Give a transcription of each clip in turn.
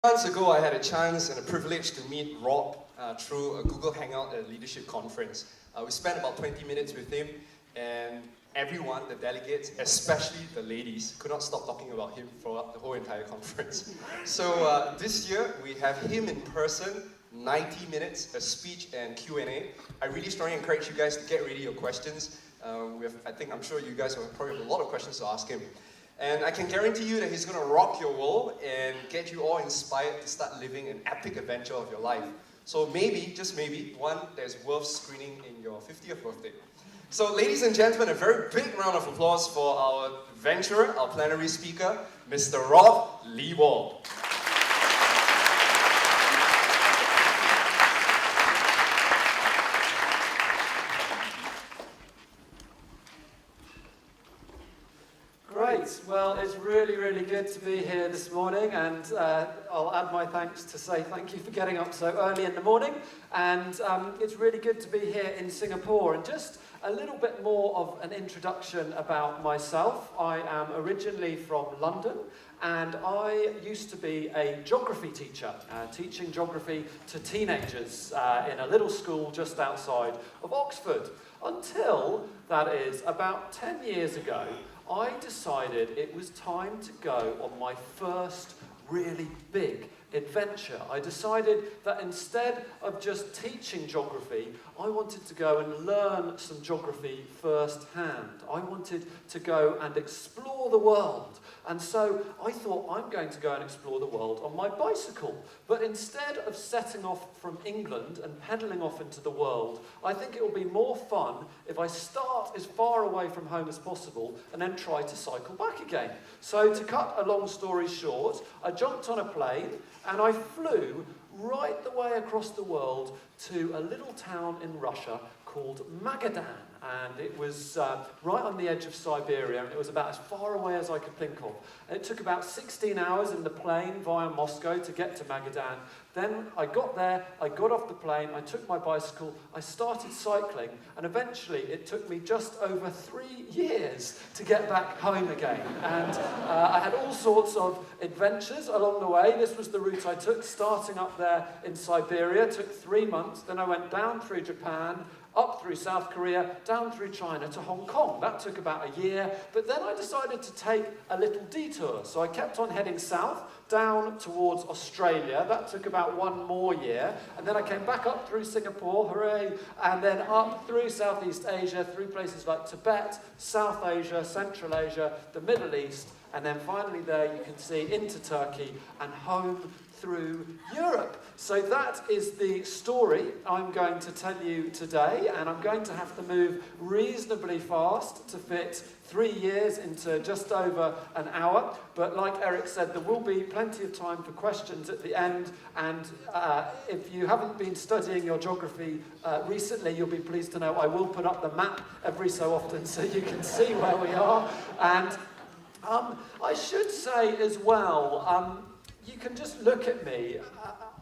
Months ago, I had a chance and a privilege to meet Rob through a Google Hangout at a leadership conference. We spent about 20 minutes with him, and everyone, the delegates, especially the ladies, could not stop talking about him for the whole entire conference. So this year, we have him in person, 90 minutes, a speech and Q&A. I really strongly encourage you guys to get ready your questions. I'm sure you guys will probably have a lot of questions to ask him. And I can guarantee you that he's going to rock your world and get you all inspired to start living an epic adventure of your life. So maybe, just maybe, one that's worth screening in your 50th birthday. So ladies and gentlemen, a very big round of applause for our adventurer, our plenary speaker, Mr. Rob Lilwall. Well, it's really, really good to be here this morning, and I'll add my thanks to say thank you for getting up so early in the morning, and it's really good to be here in Singapore. And just a little bit more of an introduction about myself. I am originally from London, and I used to be a geography teacher, teaching geography to teenagers in a little school just outside of Oxford, until, that is, about 10 years ago, I decided it was time to go on my first really big adventure. I decided that instead of just teaching geography, I wanted to go and learn some geography firsthand. I wanted to go and explore the world. And so I thought, I'm going to go and explore the world on my bicycle. But instead of setting off from England and pedaling off into the world, I think it will be more fun if I start as far away from home as possible and then try to cycle back again. So to cut a long story short, I jumped on a plane and I flew right the way across the world to a little town in Russia called Magadan. And it was right on the edge of Siberia, and it was about as far away as I could think of. And it took about 16 hours in the plane via Moscow to get to Magadan. Then I got there, I got off the plane, I took my bicycle, I started cycling, and eventually it took me just over 3 years to get back home again. And I had all sorts of adventures along the way. This was the route I took, starting up there in Siberia. It took 3 months. Then I went down through Japan, up through South Korea, down through China to Hong Kong. That took about a year, but then I decided to take a little detour. So I kept on heading south, down towards Australia. That took about 1 more year. And then I came back up through Singapore, hooray, and then up through Southeast Asia, through places like Tibet, South Asia, Central Asia, the Middle East, and then finally there you can see into Turkey and home through Europe. So that is the story I'm going to tell you today, and I'm going to have to move reasonably fast to fit 3 years into just over an hour. But like Eric said, there will be plenty of time for questions at the end, and if you haven't been studying your geography recently, you'll be pleased to know I will put up the map every so often so you can see where we are. And I should say as well, you can just look at me.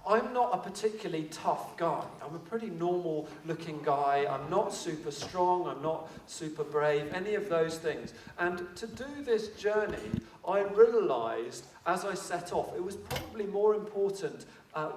I'm not a particularly tough guy. I'm a pretty normal looking guy. I'm not super strong. I'm not super brave, any of those things. And to do this journey, I realized as I set off, it was probably more important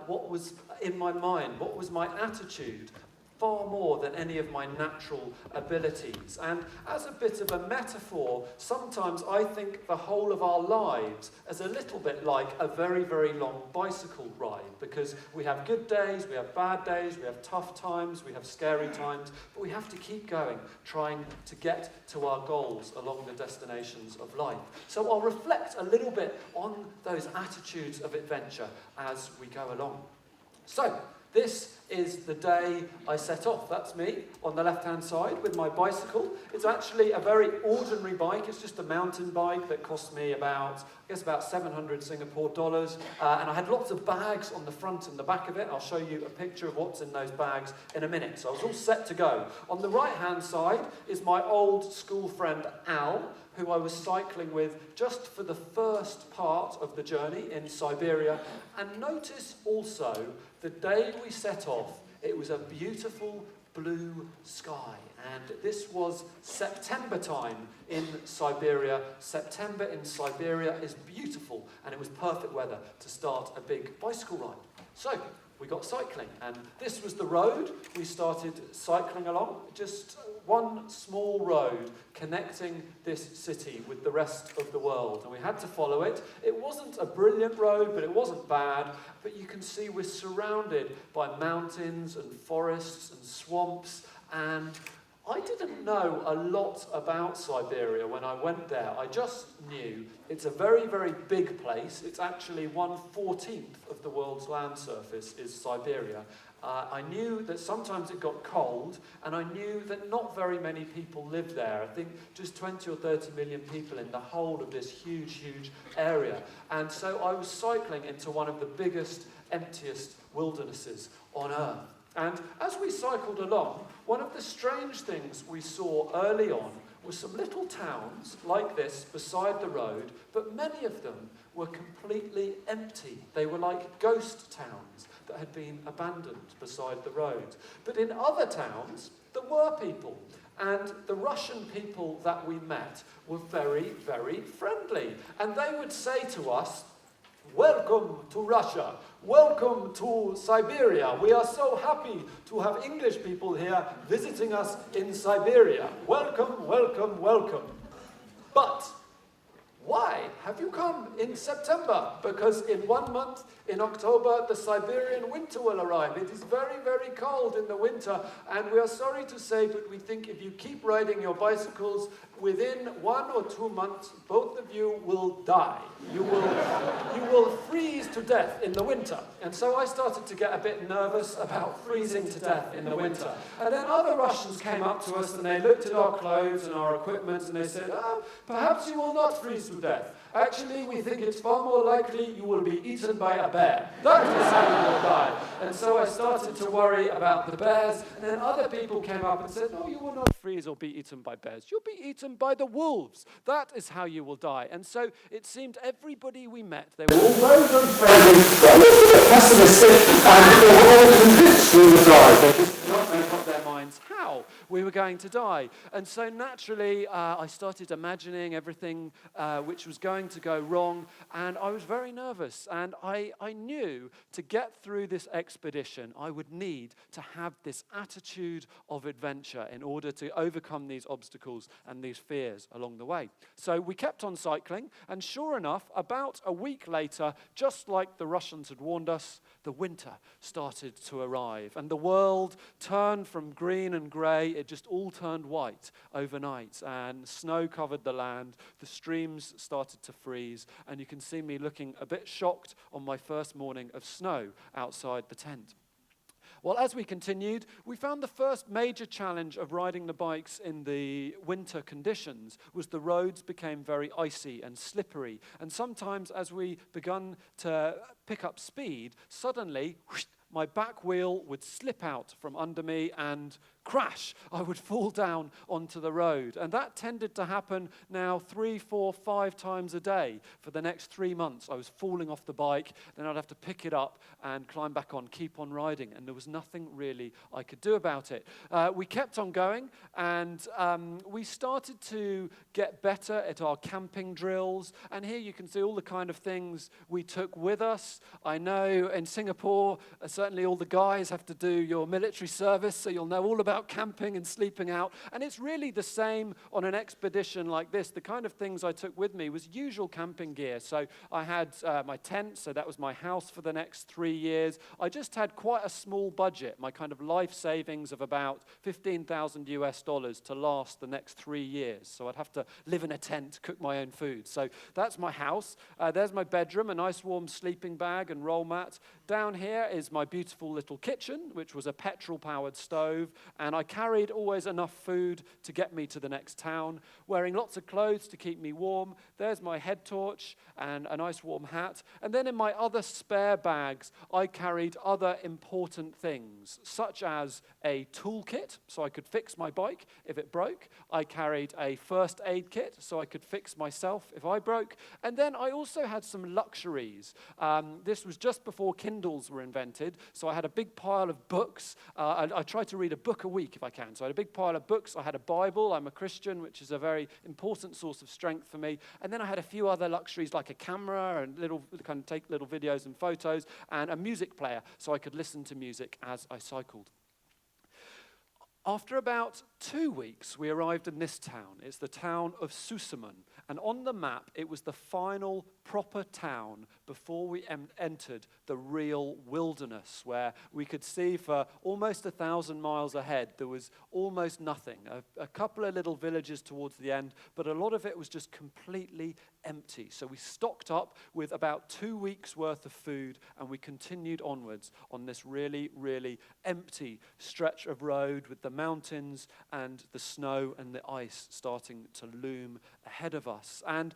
what was in my mind, what was my attitude, far more than any of my natural abilities. And as a bit of a metaphor, sometimes I think the whole of our lives as a little bit like a very, very long bicycle ride, because we have good days, we have bad days, we have tough times, we have scary times, but we have to keep going, trying to get to our goals along the destinations of life. So I'll reflect a little bit on those attitudes of adventure as we go along. So, this is the day I set off. That's me on the left-hand side with my bicycle. It's actually a very ordinary bike. It's just a mountain bike that cost me about 700 Singapore dollars. And I had lots of bags on the front and the back of it. I'll show you a picture of what's in those bags in a minute. So I was all set to go. On the right-hand side is my old school friend Al, who I was cycling with just for the first part of the journey in Siberia. And notice also, the day we set off, it was a beautiful, blue sky. And this was September time in Siberia. September in Siberia is beautiful, and it was perfect weather to start a big bicycle ride. So we got cycling, and this was the road we started cycling along. Just one small road connecting this city with the rest of the world, and we had to follow it. It wasn't a brilliant road, but it wasn't bad. But you can see we're surrounded by mountains and forests and swamps, and I didn't know a lot about Siberia when I went there. I just knew it's a very, very big place. It's actually 1/14 of the world's land surface is Siberia. I knew that sometimes it got cold, and I knew that not very many people lived there. I think just 20 or 30 million people in the whole of this huge, huge area. And so I was cycling into one of the biggest, emptiest wildernesses on Earth. And as we cycled along, one of the strange things we saw early on was some little towns like this beside the road, but many of them were completely empty. They were like ghost towns that had been abandoned beside the road. But in other towns, there were people. And the Russian people that we met were very, very friendly. And they would say to us, "Welcome to Russia. Welcome to Siberia. We are so happy to have English people here visiting us in Siberia. Welcome, welcome, welcome." But why have you come in September? Because in 1 month, in October, the Siberian winter will arrive. It is very, very cold in the winter, and we are sorry to say, but we think if you keep riding your bicycles, within 1 or 2 months, both of you will die. You will freeze to death in the winter. And so I started to get a bit nervous about freezing to death in the winter. And then other Russians came up to us and they looked at our clothes and our equipment and they said, perhaps you will not freeze to death. Actually, we think it's far more likely you will be eaten by a bear. That is how you will die. And so I started to worry about the bears. And then other people came up and said, no, you will not freeze or be eaten by bears. You'll be eaten by the wolves. That is how you will die. And so it seemed everybody we met, they were all very, very friendly, but a little bit pessimistic, and they were all convinced we would die. They just did not make up their minds how we were going to die. And so naturally, I started imagining everything which was going to go wrong, and I was very nervous. And I knew to get through this expedition, I would need to have this attitude of adventure in order to overcome these obstacles and these fears along the way. So we kept on cycling, and sure enough, about a week later, just like the Russians had warned us, the winter started to arrive, and the world turned from green and grey, it just all turned white overnight, and snow covered the land, the streams started to freeze, and you can see me looking a bit shocked on my first morning of snow outside the tent. Well, as we continued, we found the first major challenge of riding the bikes in the winter conditions was the roads became very icy and slippery. And sometimes as we begun to pick up speed, suddenly my back wheel would slip out from under me and crash, I would fall down onto the road. And that tended to happen now 3, 4, 5 times a day. For the next 3 months, I was falling off the bike, then I'd have to pick it up and climb back on, keep on riding, and there was nothing really I could do about it. We kept on going, and we started to get better at our camping drills, and here you can see all the kind of things we took with us. I know in Singapore, certainly all the guys have to do your military service, so you'll know all about camping and sleeping out, and it's really the same on an expedition like this. The kind of things I took with me was usual camping gear. So I had my tent, so that was my house for the next 3 years. I just had quite a small budget, my kind of life savings of about $15,000 to last the next 3 years. So I'd have to live in a tent, cook my own food. So that's my house. There's my bedroom, a nice warm sleeping bag and roll mat. Down here is my beautiful little kitchen, which was a petrol-powered stove, and I carried always enough food to get me to the next town, wearing lots of clothes to keep me warm. There's my head torch and a nice warm hat. And then in my other spare bags, I carried other important things, such as a toolkit, so I could fix my bike if it broke. I carried a first aid kit, so I could fix myself if I broke. And then I also had some luxuries. This was just before Kindles were invented, so I had a big pile of books. I tried to read a book a week week if I can. So I had a big pile of books. I had a Bible. I'm a Christian, which is a very important source of strength for me. And then I had a few other luxuries like a camera and take little videos and photos and a music player so I could listen to music as I cycled. After about 2 weeks, we arrived in this town. It's the town of Susumun. And on the map, it was the final proper town before we entered the real wilderness, where we could see for almost 1,000 miles ahead, there was almost nothing. A couple of little villages towards the end, but a lot of it was just completely empty. So we stocked up with about 2 weeks' worth of food, and we continued onwards on this really, really empty stretch of road with the mountains and the snow and the ice starting to loom ahead of us. And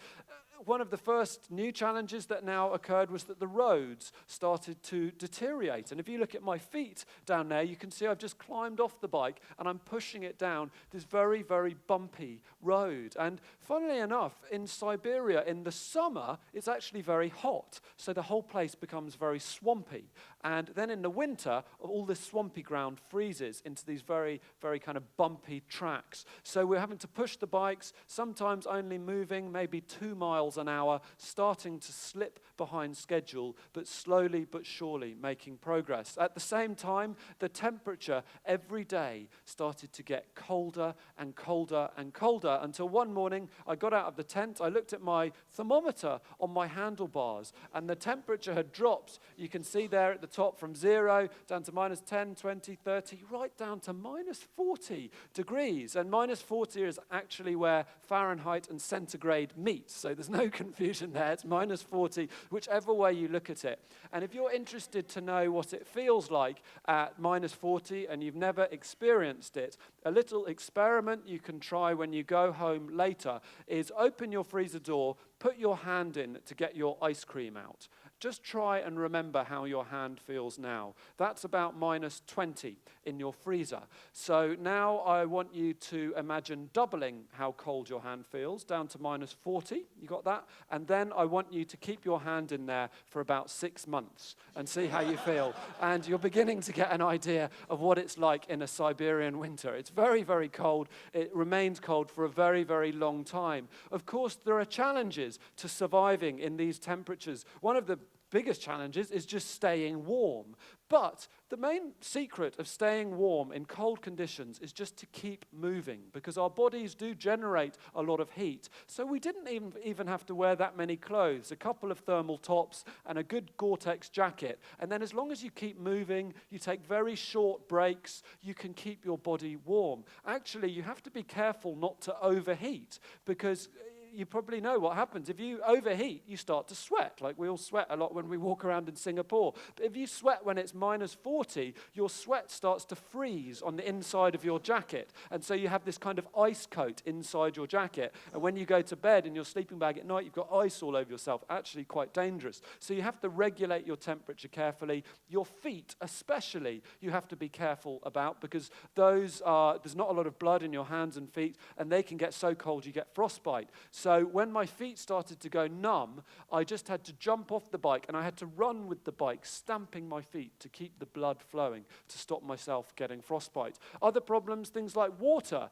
one of the first new challenges that now occurred was that the roads started to deteriorate. And if you look at my feet down there, you can see I've just climbed off the bike and I'm pushing it down this very, very bumpy road. And funnily enough, in Siberia in the summer, it's actually very hot. So the whole place becomes very swampy. And then in the winter, all this swampy ground freezes into these very, very kind of bumpy tracks. So we're having to push the bikes, sometimes only moving maybe 2 miles an hour, starting to slip behind schedule, but slowly but surely making progress. At the same time, the temperature every day started to get colder and colder and colder until one morning I got out of the tent, I looked at my thermometer on my handlebars, and the temperature had dropped. You can see there at the top from 0 down to minus 10, 20, 30, right down to minus 40 degrees. And minus 40 is actually where Fahrenheit and centigrade meet. So there's no confusion there. It's minus 40, whichever way you look at it. And if you're interested to know what it feels like at minus 40 and you've never experienced it, a little experiment you can try when you go home later is open your freezer door, put your hand in to get your ice cream out. Just try and remember how your hand feels now. That's about minus 20 in your freezer. So now I want you to imagine doubling how cold your hand feels, down to minus 40. You got that? And then I want you to keep your hand in there for about 6 months and see how you feel. And you're beginning to get an idea of what it's like in a Siberian winter. It's very, very cold. It remains cold for a very, very long time. Of course, there are challenges to surviving in these temperatures. One of the biggest challenges is just staying warm. But the main secret of staying warm in cold conditions is just to keep moving, because our bodies do generate a lot of heat. So we didn't even have to wear that many clothes, a couple of thermal tops and a good Gore-Tex jacket. And then as long as you keep moving, you take very short breaks, you can keep your body warm. Actually, you have to be careful not to overheat, because you probably know what happens. If you overheat, you start to sweat. Like we all sweat a lot when we walk around in Singapore. But if you sweat when it's minus 40, your sweat starts to freeze on the inside of your jacket. And so you have this kind of ice coat inside your jacket. And when you go to bed in your sleeping bag at night, you've got ice all over yourself. Actually quite dangerous. So you have to regulate your temperature carefully. Your feet especially, you have to be careful about, because there's not a lot of blood in your hands and feet, and they can get so cold you get frostbite. So when my feet started to go numb, I just had to jump off the bike and I had to run with the bike, stamping my feet to keep the blood flowing, to stop myself getting frostbite. Other problems, things like water,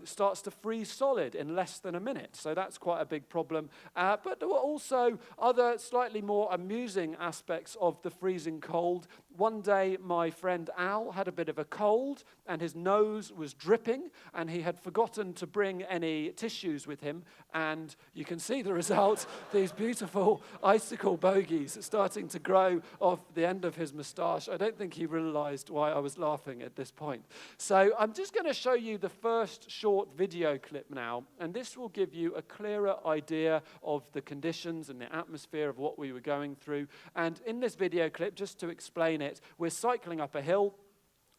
starts to freeze solid in less than a minute. So that's quite a big problem. But there were also other slightly more amusing aspects of the freezing cold. One day, my friend Al had a bit of a cold and his nose was dripping, and he had forgotten to bring any tissues with him. And you can see the result, these beautiful icicle bogies starting to grow off the end of his moustache. I don't think he realized why I was laughing at this point. So I'm just going to show you the first short video clip now, and this will give you a clearer idea of the conditions and the atmosphere of what we were going through. And in this video clip, just to explain it, we're cycling up a hill.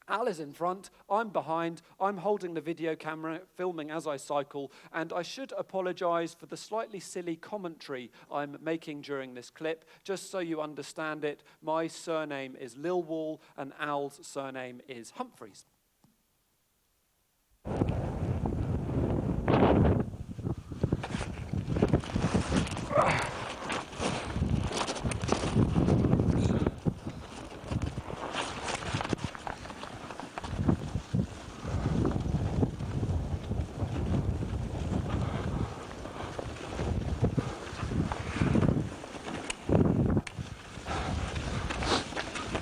Al is in front, I'm behind, I'm holding the video camera, filming as I cycle, and I should apologize for the slightly silly commentary I'm making during this clip. Just so you understand it, my surname is Lilwall and Al's surname is Humphreys.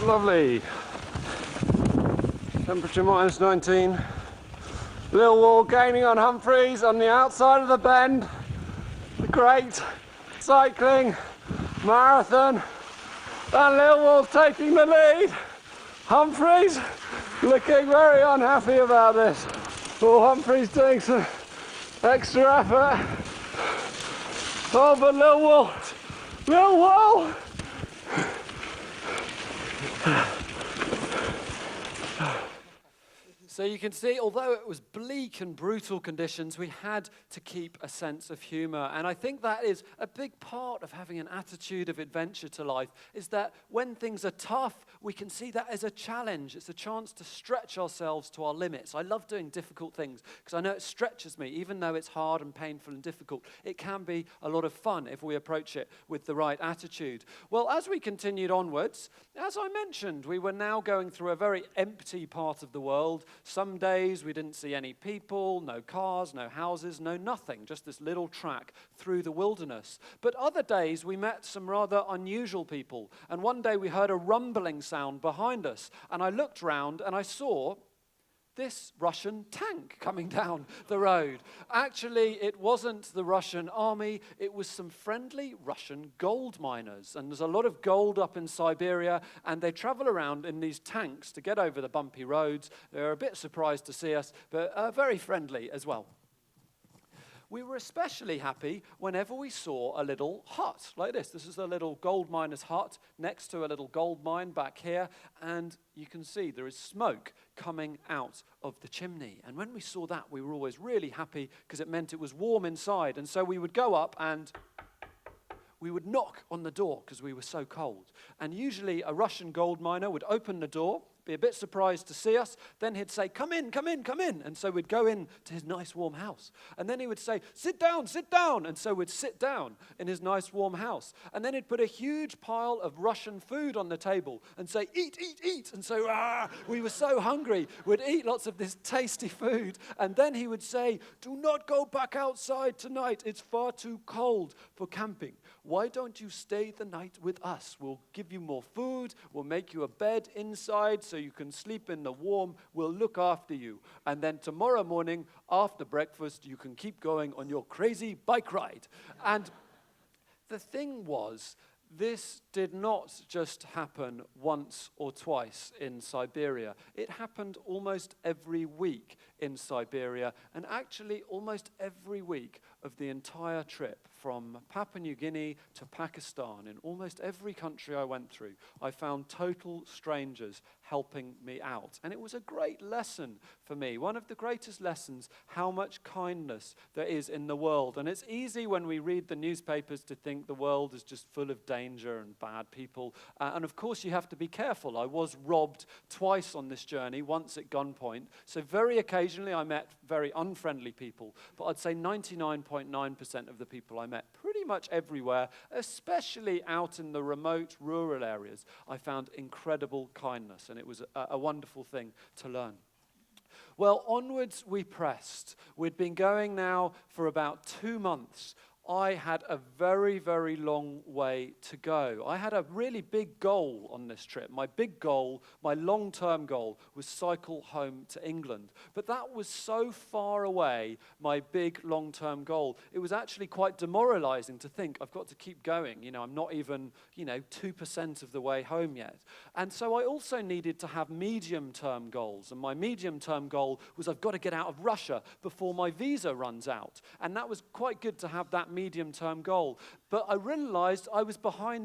Lovely. Temperature -19. Lilwall gaining on Humphreys on the outside of the bend. The great cycling marathon. And Lilwall taking the lead. Humphreys looking very unhappy about this. Oh, Humphreys doing some extra effort. Oh, but Lilwall. So you can see, although it was bleak and brutal conditions, we had to keep a sense of humour. And I think that is a big part of having an attitude of adventure to life, is that when things are tough, we can see that as a challenge. It's a chance to stretch ourselves to our limits. I love doing difficult things because I know it stretches me, even though it's hard and painful and difficult. It can be a lot of fun if we approach it with the right attitude. Well, as we continued onwards, as I mentioned, we were now going through a very empty part of the world. Some days we didn't see any people, no cars, no houses, no nothing, just this little track through the wilderness. But other days we met some rather unusual people. And one day we heard a rumbling sound behind us. And I looked round and I saw this Russian tank coming down the road. Actually, it wasn't the Russian army, it was some friendly Russian gold miners. And there's a lot of gold up in Siberia, and they travel around in these tanks to get over the bumpy roads. They're a bit surprised to see us, but very friendly as well. We were especially happy whenever we saw a little hut like this. This is a little gold miner's hut next to a little gold mine back here, and you can see there is smoke coming out of the chimney. And when we saw that, we were always really happy because it meant it was warm inside. And so we would go up and we would knock on the door because we were so cold. And usually a Russian gold miner would open the door, be a bit surprised to see us. Then he'd say, come in, come in, come in. And so we'd go in to his nice warm house. And then he would say, sit down, sit down. And so we'd sit down in his nice warm house. And then he'd put a huge pile of Russian food on the table and say, eat, eat, eat. And so we were so hungry. We'd eat lots of this tasty food. And then he would say, do not go back outside tonight. It's far too cold for camping. Why don't you stay the night with us? We'll give you more food. We'll make you a bed inside so you can sleep in the warm. We'll look after you. And then tomorrow morning, after breakfast, you can keep going on your crazy bike ride. And the thing was, this did not just happen once or twice in Siberia. It happened almost every week in Siberia, and actually almost every week of the entire trip from Papua New Guinea to Pakistan. In almost every country I went through, I found total strangers helping me out. And it was a great lesson for me, one of the greatest lessons, how much kindness there is in the world. And it's easy when we read the newspapers to think the world is just full of danger and bad people. And of course you have to be careful. I was robbed twice on this journey, once at gunpoint. So very occasionally I met very unfriendly people, but I'd say 99.9% of the people I met pretty much everywhere, especially out in the remote rural areas, I found incredible kindness, and it was a wonderful thing to learn. Well, onwards we pressed. We'd been going now for about 2 months. I had a very, very long way to go. I had a really big goal on this trip. My big goal, my long-term goal, was cycle home to England. But that was so far away, my big long-term goal. It was actually quite demoralizing to think, I've got to keep going. You know, I'm not even, 2% of the way home yet. And so I also needed to have medium-term goals. And my medium-term goal was I've got to get out of Russia before my visa runs out. And that was quite good to have that medium-term goal. But I realized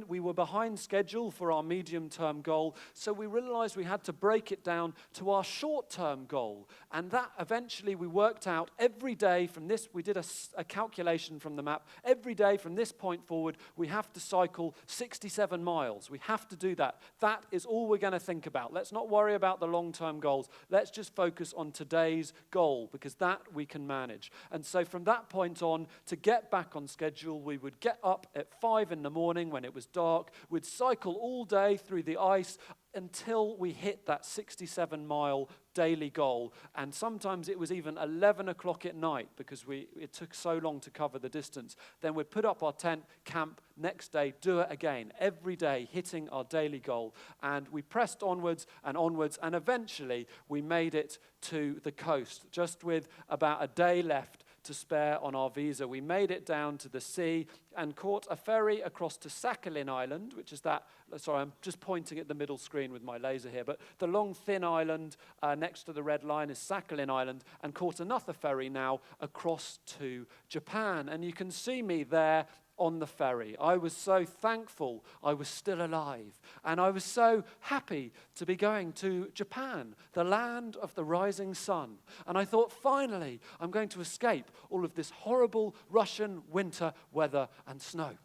we were behind schedule for our medium-term goal, so we realized we had to break it down to our short-term goal. And that eventually we worked out every day from this, we did a calculation from the map, every day from this point forward, we have to cycle 67 miles. We have to do that. That is all we're going to think about. Let's not worry about the long-term goals. Let's just focus on today's goal, because that we can manage. And so from that point on, to get back on schedule, we would get up up at 5 in the morning when it was dark. We'd cycle all day through the ice until we hit that 67-mile daily goal. And sometimes it was even 11 o'clock at night because it took so long to cover the distance. Then we'd put up our tent, camp, next day, do it again, every day hitting our daily goal. And we pressed onwards, and eventually we made it to the coast, just with about a day left to spare on our visa. We made it down to the sea and caught a ferry across to Sakhalin Island, which is that, sorry, I'm just pointing at the middle screen with my laser here, but the long, thin island next to the red line is Sakhalin Island, and caught another ferry now across to Japan. And you can see me there on the ferry. I was so thankful I was still alive, and I was so happy to be going to Japan, the land of the rising sun. And I thought, finally, I'm going to escape all of this horrible Russian winter weather and snow.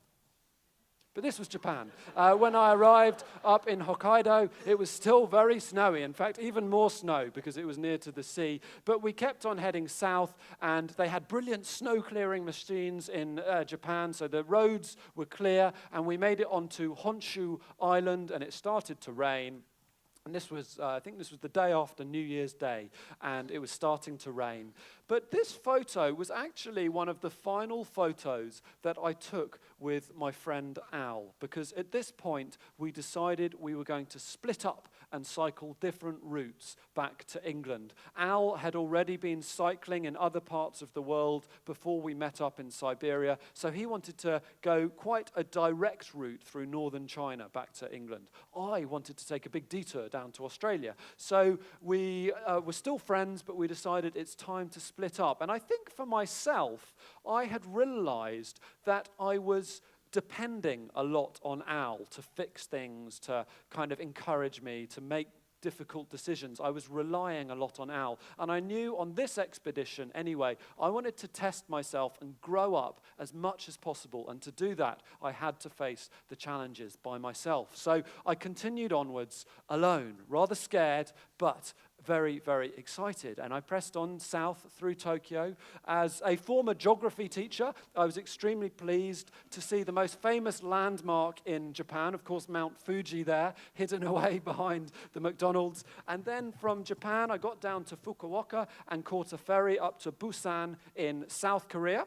But this was Japan. When I arrived up in Hokkaido, it was still very snowy. In fact, even more snow because it was near to the sea. But we kept on heading south, and they had brilliant snow clearing machines in Japan, so the roads were clear, and we made it onto Honshu Island, and it started to rain. And this was, I think this was the day after New Year's Day, and it was starting to rain. But this photo was actually one of the final photos that I took with my friend Al, because at this point we decided we were going to split up and cycle different routes back to England. Al had already been cycling in other parts of the world before we met up in Siberia, so he wanted to go quite a direct route through northern China back to England. I wanted to take a big detour down to Australia. So we were still friends, but we decided it's time to split up. And I think for myself, I had realized that I was depending a lot on Al to fix things, to kind of encourage me, to make difficult decisions. I was relying a lot on Al. And I knew on this expedition, anyway, I wanted to test myself and grow up as much as possible. And to do that, I had to face the challenges by myself. So I continued onwards alone, rather scared, but very, very excited. And I pressed on south through Tokyo. As a former geography teacher, I was extremely pleased to see the most famous landmark in Japan, of course, Mount Fuji there, hidden away behind the McDonald's. And then from Japan, I got down to Fukuoka and caught a ferry up to Busan in South Korea.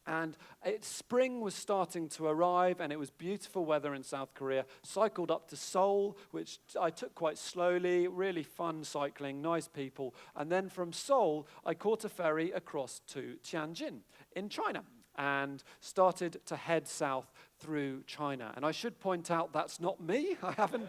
And spring was starting to arrive, and it was beautiful weather in South Korea. Cycled up to Seoul, which I took quite slowly, really fun cycling, nice people. And then from Seoul, I caught a ferry across to Tianjin in China and started to head south through China. And I should point out that's not me. I haven't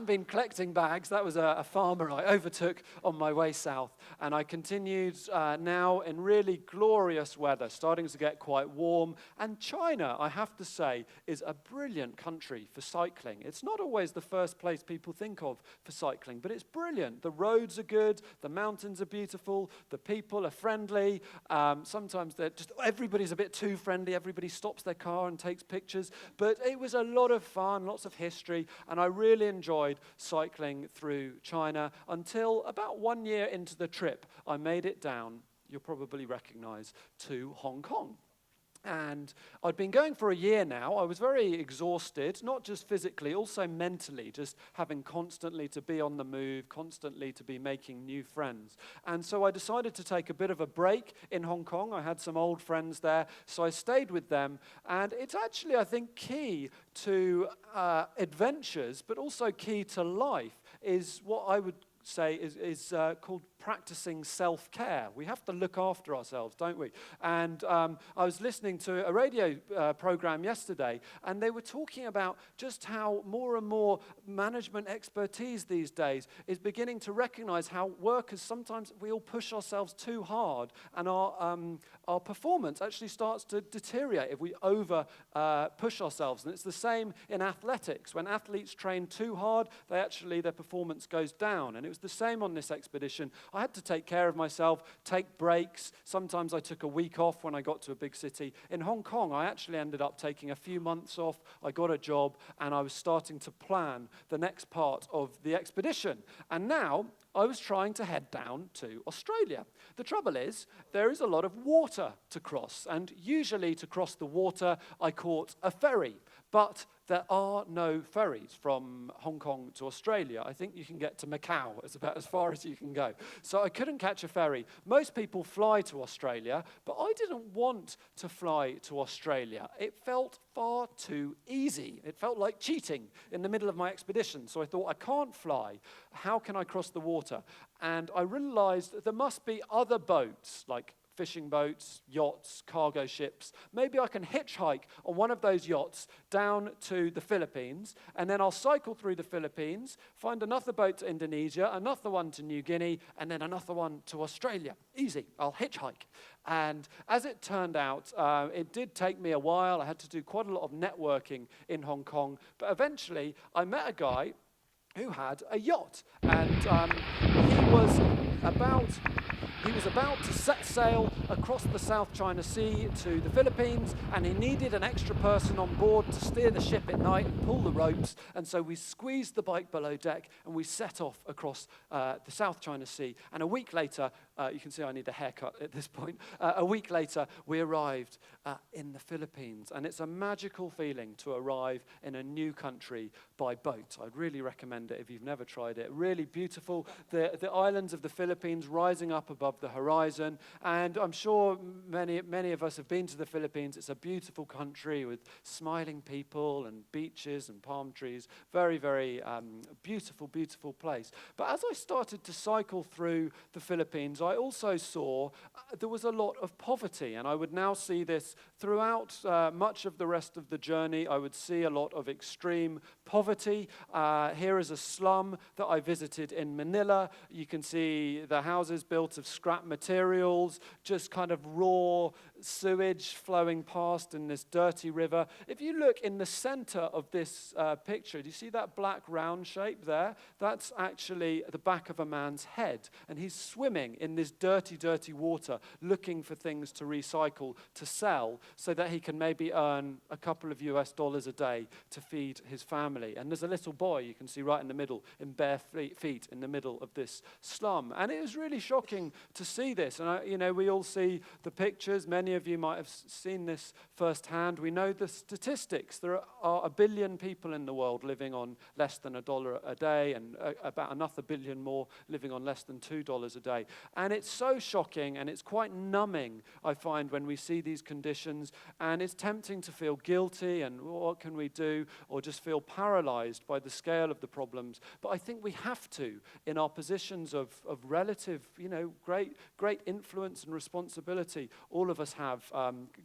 been collecting bags. That was a farmer I overtook on my way south. And I continued now in really glorious weather, starting to get quite warm. And China, I have to say, is a brilliant country for cycling. It's not always the first place people think of for cycling, but it's brilliant. The roads are good, the mountains are beautiful, the people are friendly. Sometimes everybody's a bit too friendly. Everybody stops their car and takes pictures, but it was a lot of fun, lots of history, and I really enjoyed cycling through China until about 1 year into the trip, I made it down, you'll probably recognize, to Hong Kong. And I'd been going for a year now. I was very exhausted, not just physically, also mentally, just having constantly to be on the move, constantly to be making new friends. And so I decided to take a bit of a break in Hong Kong. I had some old friends there, so I stayed with them. And it's actually, I think, key to adventures, but also key to life, is what I would say is called practicing self-care. We have to look after ourselves, don't we? And I was listening to a radio program yesterday, and they were talking about just how more and more management expertise these days is beginning to recognize how workers, sometimes we all push ourselves too hard, and our performance actually starts to deteriorate if we over push ourselves. And it's the same in athletics. When athletes train too hard, their performance goes down. And it was the same on this expedition. I had to take care of myself, take breaks. Sometimes I took a week off when I got to a big city. In Hong Kong, I actually ended up taking a few months off. I got a job, and I was starting to plan the next part of the expedition. And now I was trying to head down to Australia. The trouble is, there is a lot of water to cross, and usually to cross the water, I caught a ferry. But there are no ferries from Hong Kong to Australia. I think you can get to Macau. It's about as far as you can go. So I couldn't catch a ferry. Most people fly to Australia, but I didn't want to fly to Australia. It felt far too easy. It felt like cheating in the middle of my expedition. So I thought, I can't fly. How can I cross the water? And I realized there must be other boats, like fishing boats, yachts, cargo ships. Maybe I can hitchhike on one of those yachts down to the Philippines, and then I'll cycle through the Philippines, find another boat to Indonesia, another one to New Guinea, and then another one to Australia. Easy, I'll hitchhike. And as it turned out, it did take me a while. I had to do quite a lot of networking in Hong Kong, but eventually I met a guy who had a yacht, and he was about to set sail across the South China Sea to the Philippines, and he needed an extra person on board to steer the ship at night and pull the ropes. And so we squeezed the bike below deck and we set off across the South China Sea. And a week later, you can see I need a haircut at this point. A week later, we arrived in the Philippines. And it's a magical feeling to arrive in a new country by boat. I'd really recommend it if you've never tried it. Really beautiful. The islands of the Philippines rising up above the horizon. And I'm sure many of us have been to the Philippines. It's a beautiful country with smiling people and beaches and palm trees. Very, very beautiful, beautiful place. But as I started to cycle through the Philippines, I also saw there was a lot of poverty, and I would now see this throughout much of the rest of the journey. I would see a lot of extreme poverty. Here is a slum that I visited in Manila. You can see the houses built of scrap materials, just kind of raw sewage flowing past in this dirty river. If you look in the center of this picture, do you see that black round shape there? That's actually the back of a man's head, and he's swimming in this dirty, dirty water, looking for things to recycle, to sell, so that he can maybe earn a couple of US dollars a day to feed his family. And there's a little boy you can see right in the middle, in bare feet in the middle of this slum. And it was really shocking to see this. And we all see the pictures. Many of you might have seen this firsthand. We know the statistics. There are 1 billion people in the world living on less than $1 a day, and about another billion more living on less than $2 a day. And it's so shocking, and it's quite numbing, I find, when we see these conditions. And it's tempting to feel guilty, and what can we do? Or just feel paralyzed by the scale of the problems. But I think we have to, in our positions of relative, great influence and responsibility, all of us have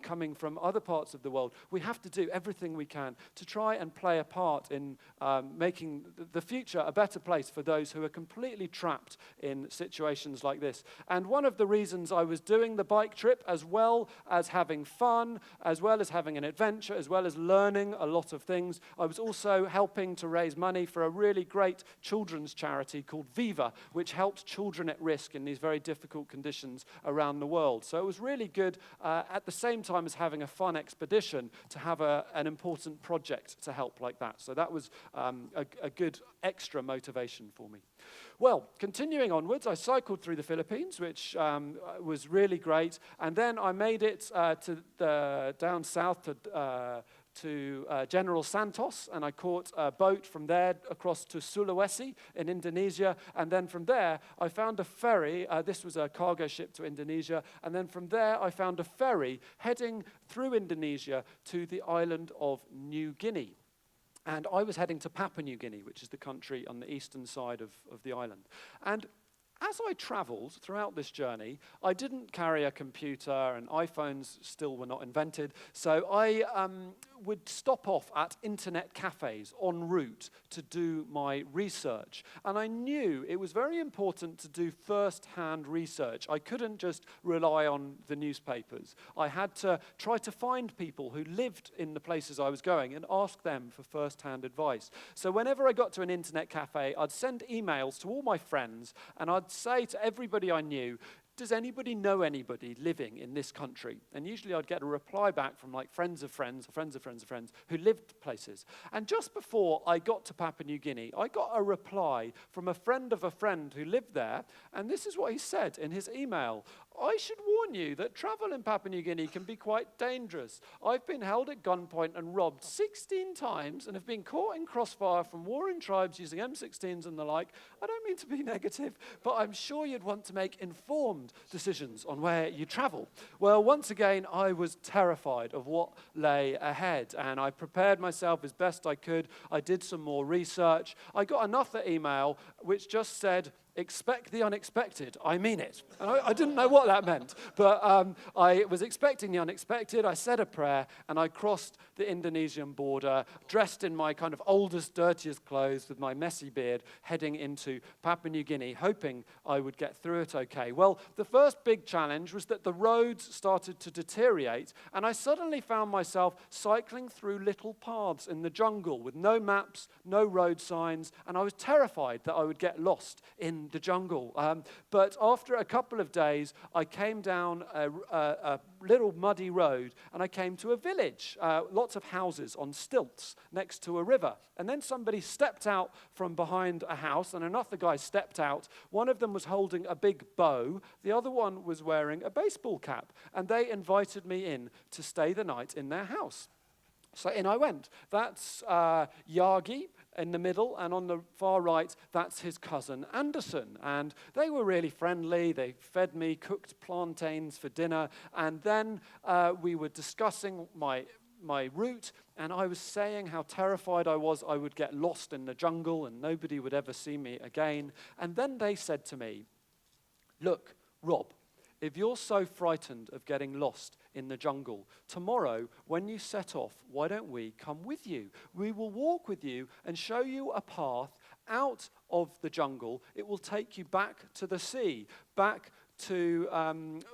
coming from other parts of the world. We have to do everything we can to try and play a part in making the future a better place for those who are completely trapped in situations like this. And one of the reasons I was doing the bike trip, as well as having fun, as well as having an adventure, as well as learning a lot of things, I was also helping to raise money for a really great children's charity called Viva, which helps children at risk in these very difficult conditions around the world. So it was really good, at the same time as having a fun expedition, to have an important project to help like that. So that was a good extra motivation for me. Well, continuing onwards, I cycled through the Philippines, which was really great, and then I made it down south to General Santos, and I caught a boat from there across to Sulawesi in Indonesia, and then from there I found a ferry. This was a cargo ship to Indonesia, and then from there I found a ferry heading through Indonesia to the island of New Guinea. And I was heading to Papua New Guinea, which is the country on the eastern side of the island. And as I traveled throughout this journey, I didn't carry a computer, and iPhones still were not invented, so I would stop off at internet cafes en route to do my research. And I knew it was very important to do first-hand research. I couldn't just rely on the newspapers. I had to try to find people who lived in the places I was going and ask them for first-hand advice. So whenever I got to an internet cafe, I'd send emails to all my friends, and I'd I'd say to everybody I knew, does anybody know anybody living in this country? And usually I'd get a reply back from like friends of friends, or friends of friends of friends who lived places. And just before I got to Papua New Guinea, I got a reply from a friend of a friend who lived there. And this is what he said in his email. I should warn you that travel in Papua New Guinea can be quite dangerous. I've been held at gunpoint and robbed 16 times and have been caught in crossfire from warring tribes using M16s and the like. I don't mean to be negative, but I'm sure you'd want to make informed decisions on where you travel. Well, once again, I was terrified of what lay ahead, and I prepared myself as best I could. I did some more research. I got another email which just said, expect the unexpected. I mean it. And I didn't know what that meant, but I was expecting the unexpected. I said a prayer, and I crossed the Indonesian border, dressed in my kind of oldest, dirtiest clothes with my messy beard, heading into Papua New Guinea, hoping I would get through it okay. Well, the first big challenge was that the roads started to deteriorate, and I suddenly found myself cycling through little paths in the jungle with no maps, no road signs, and I was terrified that I would get lost in the jungle. But after a couple of days, I came down a little muddy road, and I came to a village, lots of houses on stilts next to a river. And then somebody stepped out from behind a house, and another guy stepped out. One of them was holding a big bow. The other one was wearing a baseball cap, and they invited me in to stay the night in their house. So in I went. That's Yagi in the middle, and on the far right, that's his cousin Anderson. And they were really friendly. They fed me cooked plantains for dinner, and then we were discussing my route, and I was saying how terrified I was I would get lost in the jungle and nobody would ever see me again. And then they said to me, look, Rob, if you're so frightened of getting lost in the jungle, tomorrow when you set off, why don't we come with you? We will walk with you and show you a path out of the jungle. It will take you back to the sea, back to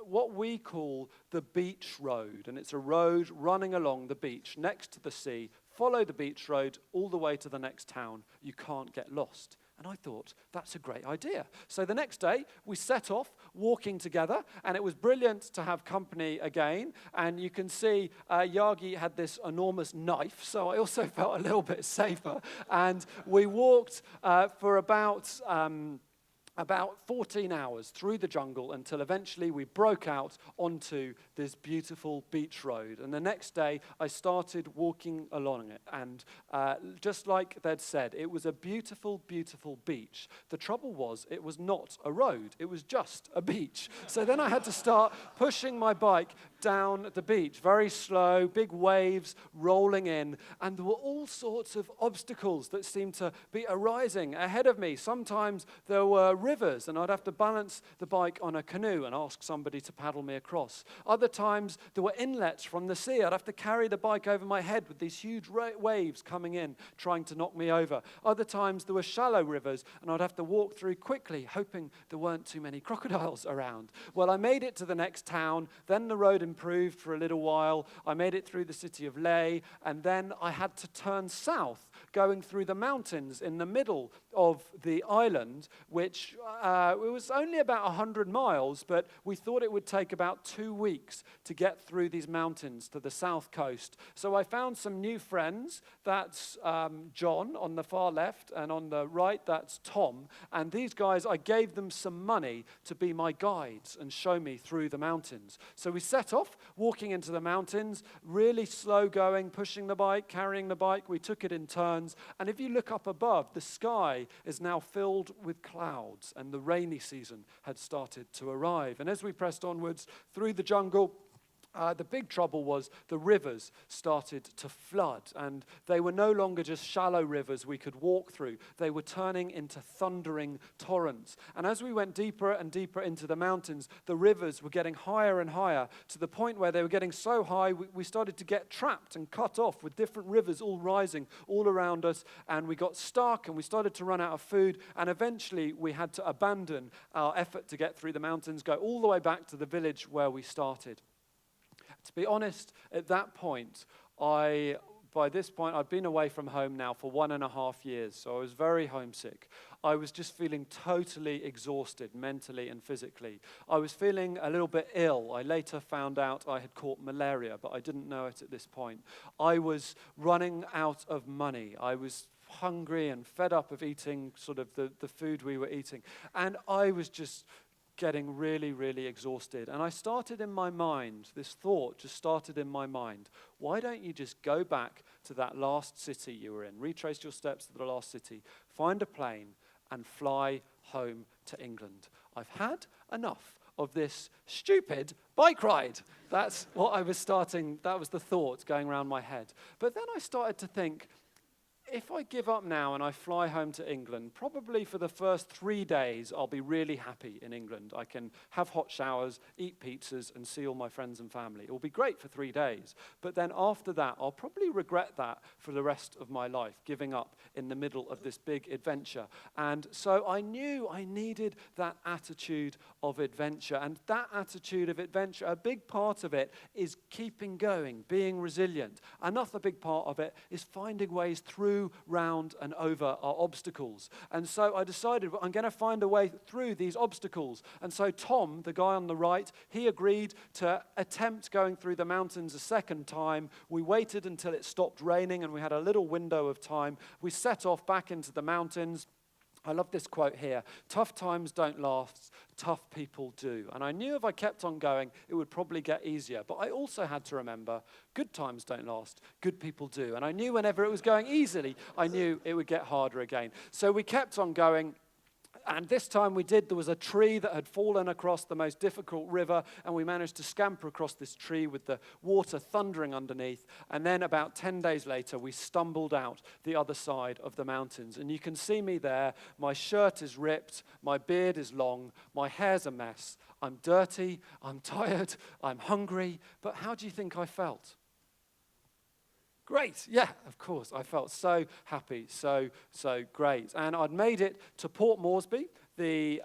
what we call the beach road. And it's a road running along the beach next to the sea. Follow the beach road all the way to the next town. You can't get lost. And I thought, that's a great idea. So the next day, we set off walking together, and it was brilliant to have company again. And you can see Yagi had this enormous knife, so I also felt a little bit safer. And we walked for about 14 hours through the jungle until eventually we broke out onto this beautiful beach road. And the next day, I started walking along it. And just like they'd said, it was a beautiful, beautiful beach. The trouble was, it was not a road. It was just a beach. So then I had to start pushing my bike down the beach, very slow, big waves rolling in. And there were all sorts of obstacles that seemed to be arising ahead of me. Sometimes there were rivers, and I'd have to balance the bike on a canoe and ask somebody to paddle me across. Other times, there were inlets from the sea. I'd have to carry the bike over my head with these huge waves coming in, trying to knock me over. Other times, there were shallow rivers, and I'd have to walk through quickly, hoping there weren't too many crocodiles around. Well, I made it to the next town. Then the road improved for a little while. I made it through the city of Leh, and then I had to turn south, going through the mountains in the middle of the island, which it was only about 100 miles, but we thought it would take about 2 weeks to get through these mountains to the south coast. So I found some new friends. That's John on the far left, and on the right, that's Tom. And these guys, I gave them some money to be my guides and show me through the mountains. So we set off, walking into the mountains, really slow going, pushing the bike, carrying the bike. We took it in turns. And if you look up above, the sky is now filled with clouds, and the rainy season had started to arrive. And as we pressed onwards through the jungle, the big trouble was the rivers started to flood, and they were no longer just shallow rivers we could walk through. They were turning into thundering torrents. And as we went deeper and deeper into the mountains, the rivers were getting higher and higher to the point where they were getting so high we started to get trapped and cut off with different rivers all rising all around us, and we got stuck and we started to run out of food, and eventually we had to abandon our effort to get through the mountains, go all the way back to the village where we started. To be honest, at that point, I by this point, I'd been away from home now for 1.5 years, so I was very homesick. I was just feeling totally exhausted, mentally and physically. I was feeling a little bit ill. I later found out I had caught malaria, but I didn't know it at this point. I was running out of money. I was hungry and fed up of eating sort of the food we were eating. And I was just getting really, really exhausted. And I started in my mind, this thought just started in my mind. Why don't you just go back to that last city you were in, retrace your steps to the last city, find a plane and fly home to England. I've had enough of this stupid bike ride. That's what I was starting, that was the thought going around my head. But then I started to think, if I give up now and I fly home to England, probably for the first 3 days, I'll be really happy in England. I can have hot showers, eat pizzas, and see all my friends and family. It will be great for 3 days. But then after that, I'll probably regret that for the rest of my life, giving up in the middle of this big adventure. And so I knew I needed that attitude of adventure. And that attitude of adventure, a big part of it is keeping going, being resilient. Another big part of it is finding ways through, round, and over our obstacles. And so I decided, well, I'm going to find a way through these obstacles. And so Tom, the guy on the right, he agreed to attempt going through the mountains a second time. We waited until it stopped raining and we had a little window of time. We set off back into the mountains. I love this quote here. Tough times don't last, tough people do. And I knew if I kept on going, it would probably get easier. But I also had to remember, good times don't last, good people do. And I knew whenever it was going easily, I knew it would get harder again. So we kept on going. And this time there was a tree that had fallen across the most difficult river, and we managed to scamper across this tree with the water thundering underneath. And then about 10 days later, we stumbled out the other side of the mountains. And you can see me there. My shirt is ripped, my beard is long, my hair's a mess. I'm dirty, I'm tired, I'm hungry. But how do you think I felt? Great, yeah, of course. I felt so happy, so great. And I'd made it to Port Moresby, the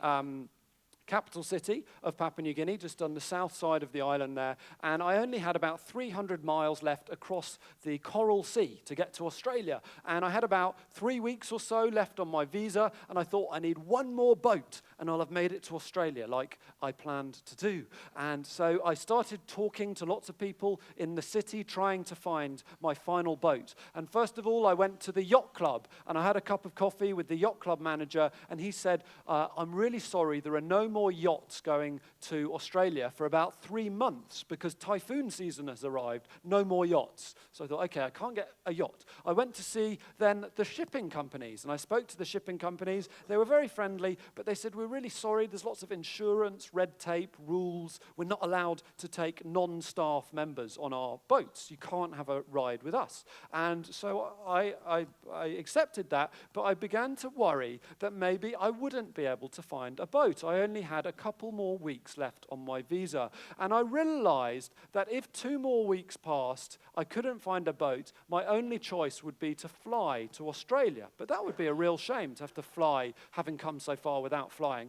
capital city of Papua New Guinea, just on the south side of the island there. And I only had about 300 miles left across the Coral Sea to get to Australia. And I had about 3 weeks or so left on my visa, and I thought I need one more boat and I'll have made it to Australia like I planned to do. And so I started talking to lots of people in the city, trying to find my final boat. And first of all, I went to the yacht club, and I had a cup of coffee with the yacht club manager, and he said, I'm really sorry, there are no more yachts going to Australia for about 3 months because typhoon season has arrived, no more yachts. So I thought, okay, I can't get a yacht. I went to see then the shipping companies, and I spoke to the shipping companies. They were very friendly, but they said, we're really sorry, there's lots of insurance, red tape, rules. We're not allowed to take non-staff members on our boats. You can't have a ride with us. And so I accepted that, but I began to worry that maybe I wouldn't be able to find a boat. I only had a couple more weeks left on my visa. And I realized that if 2 more weeks passed, I couldn't find a boat, my only choice would be to fly to Australia. But that would be a real shame to have to fly, having come so far without flying.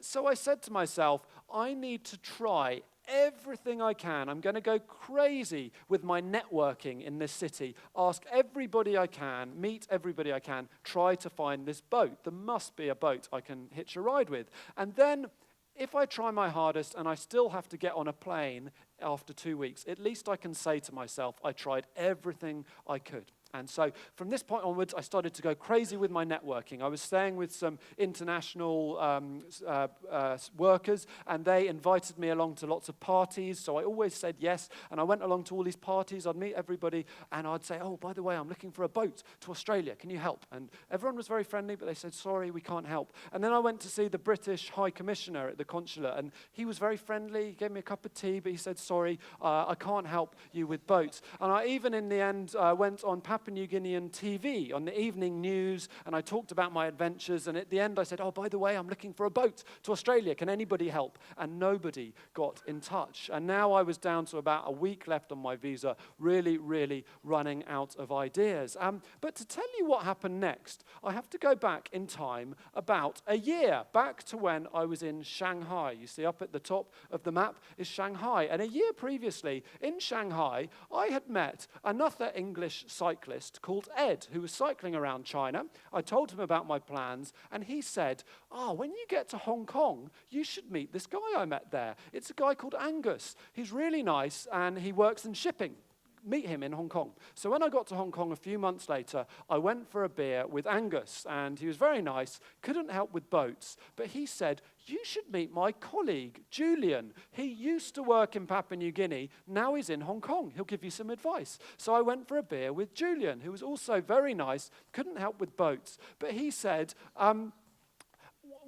So I said to myself, I need to try everything I can. I'm going to go crazy with my networking in this city, ask everybody I can, meet everybody I can, try to find this boat. There must be a boat I can hitch a ride with. And then if I try my hardest and I still have to get on a plane after 2 weeks, at least I can say to myself, I tried everything I could. And so from this point onwards, I started to go crazy with my networking. I was staying with some international workers, and they invited me along to lots of parties, so I always said yes. And I went along to all these parties. I'd meet everybody, and I'd say, oh, by the way, I'm looking for a boat to Australia. Can you help? And everyone was very friendly, but they said, sorry, we can't help. And then I went to see the British High Commissioner at the consulate, and he was very friendly. He gave me a cup of tea, but he said, sorry, I can't help you with boats. And I even, in the end, went on Papua Papua New Guinean TV on the evening news, and I talked about my adventures, and at the end I said, oh, by the way, I'm looking for a boat to Australia. Can anybody help? And nobody got in touch. And now I was down to about a week left on my visa, really, really running out of ideas. But to tell you what happened next, I have to go back in time about a year, back to when I was in Shanghai. You see up at the top of the map is Shanghai. And a year previously in Shanghai, I had met another English cyclist called Ed, who was cycling around China. I told him about my plans, and he said, when you get to Hong Kong, you should meet this guy I met there. It's a guy called Angus. He's really nice, and he works in shipping. Meet him in Hong Kong. So when I got to Hong Kong a few months later, I went for a beer with Angus, and he was very nice, couldn't help with boats, but he said, you should meet my colleague, Julian. He used to work in Papua New Guinea, now he's in Hong Kong. He'll give you some advice. So I went for a beer with Julian, who was also very nice, couldn't help with boats, but he said,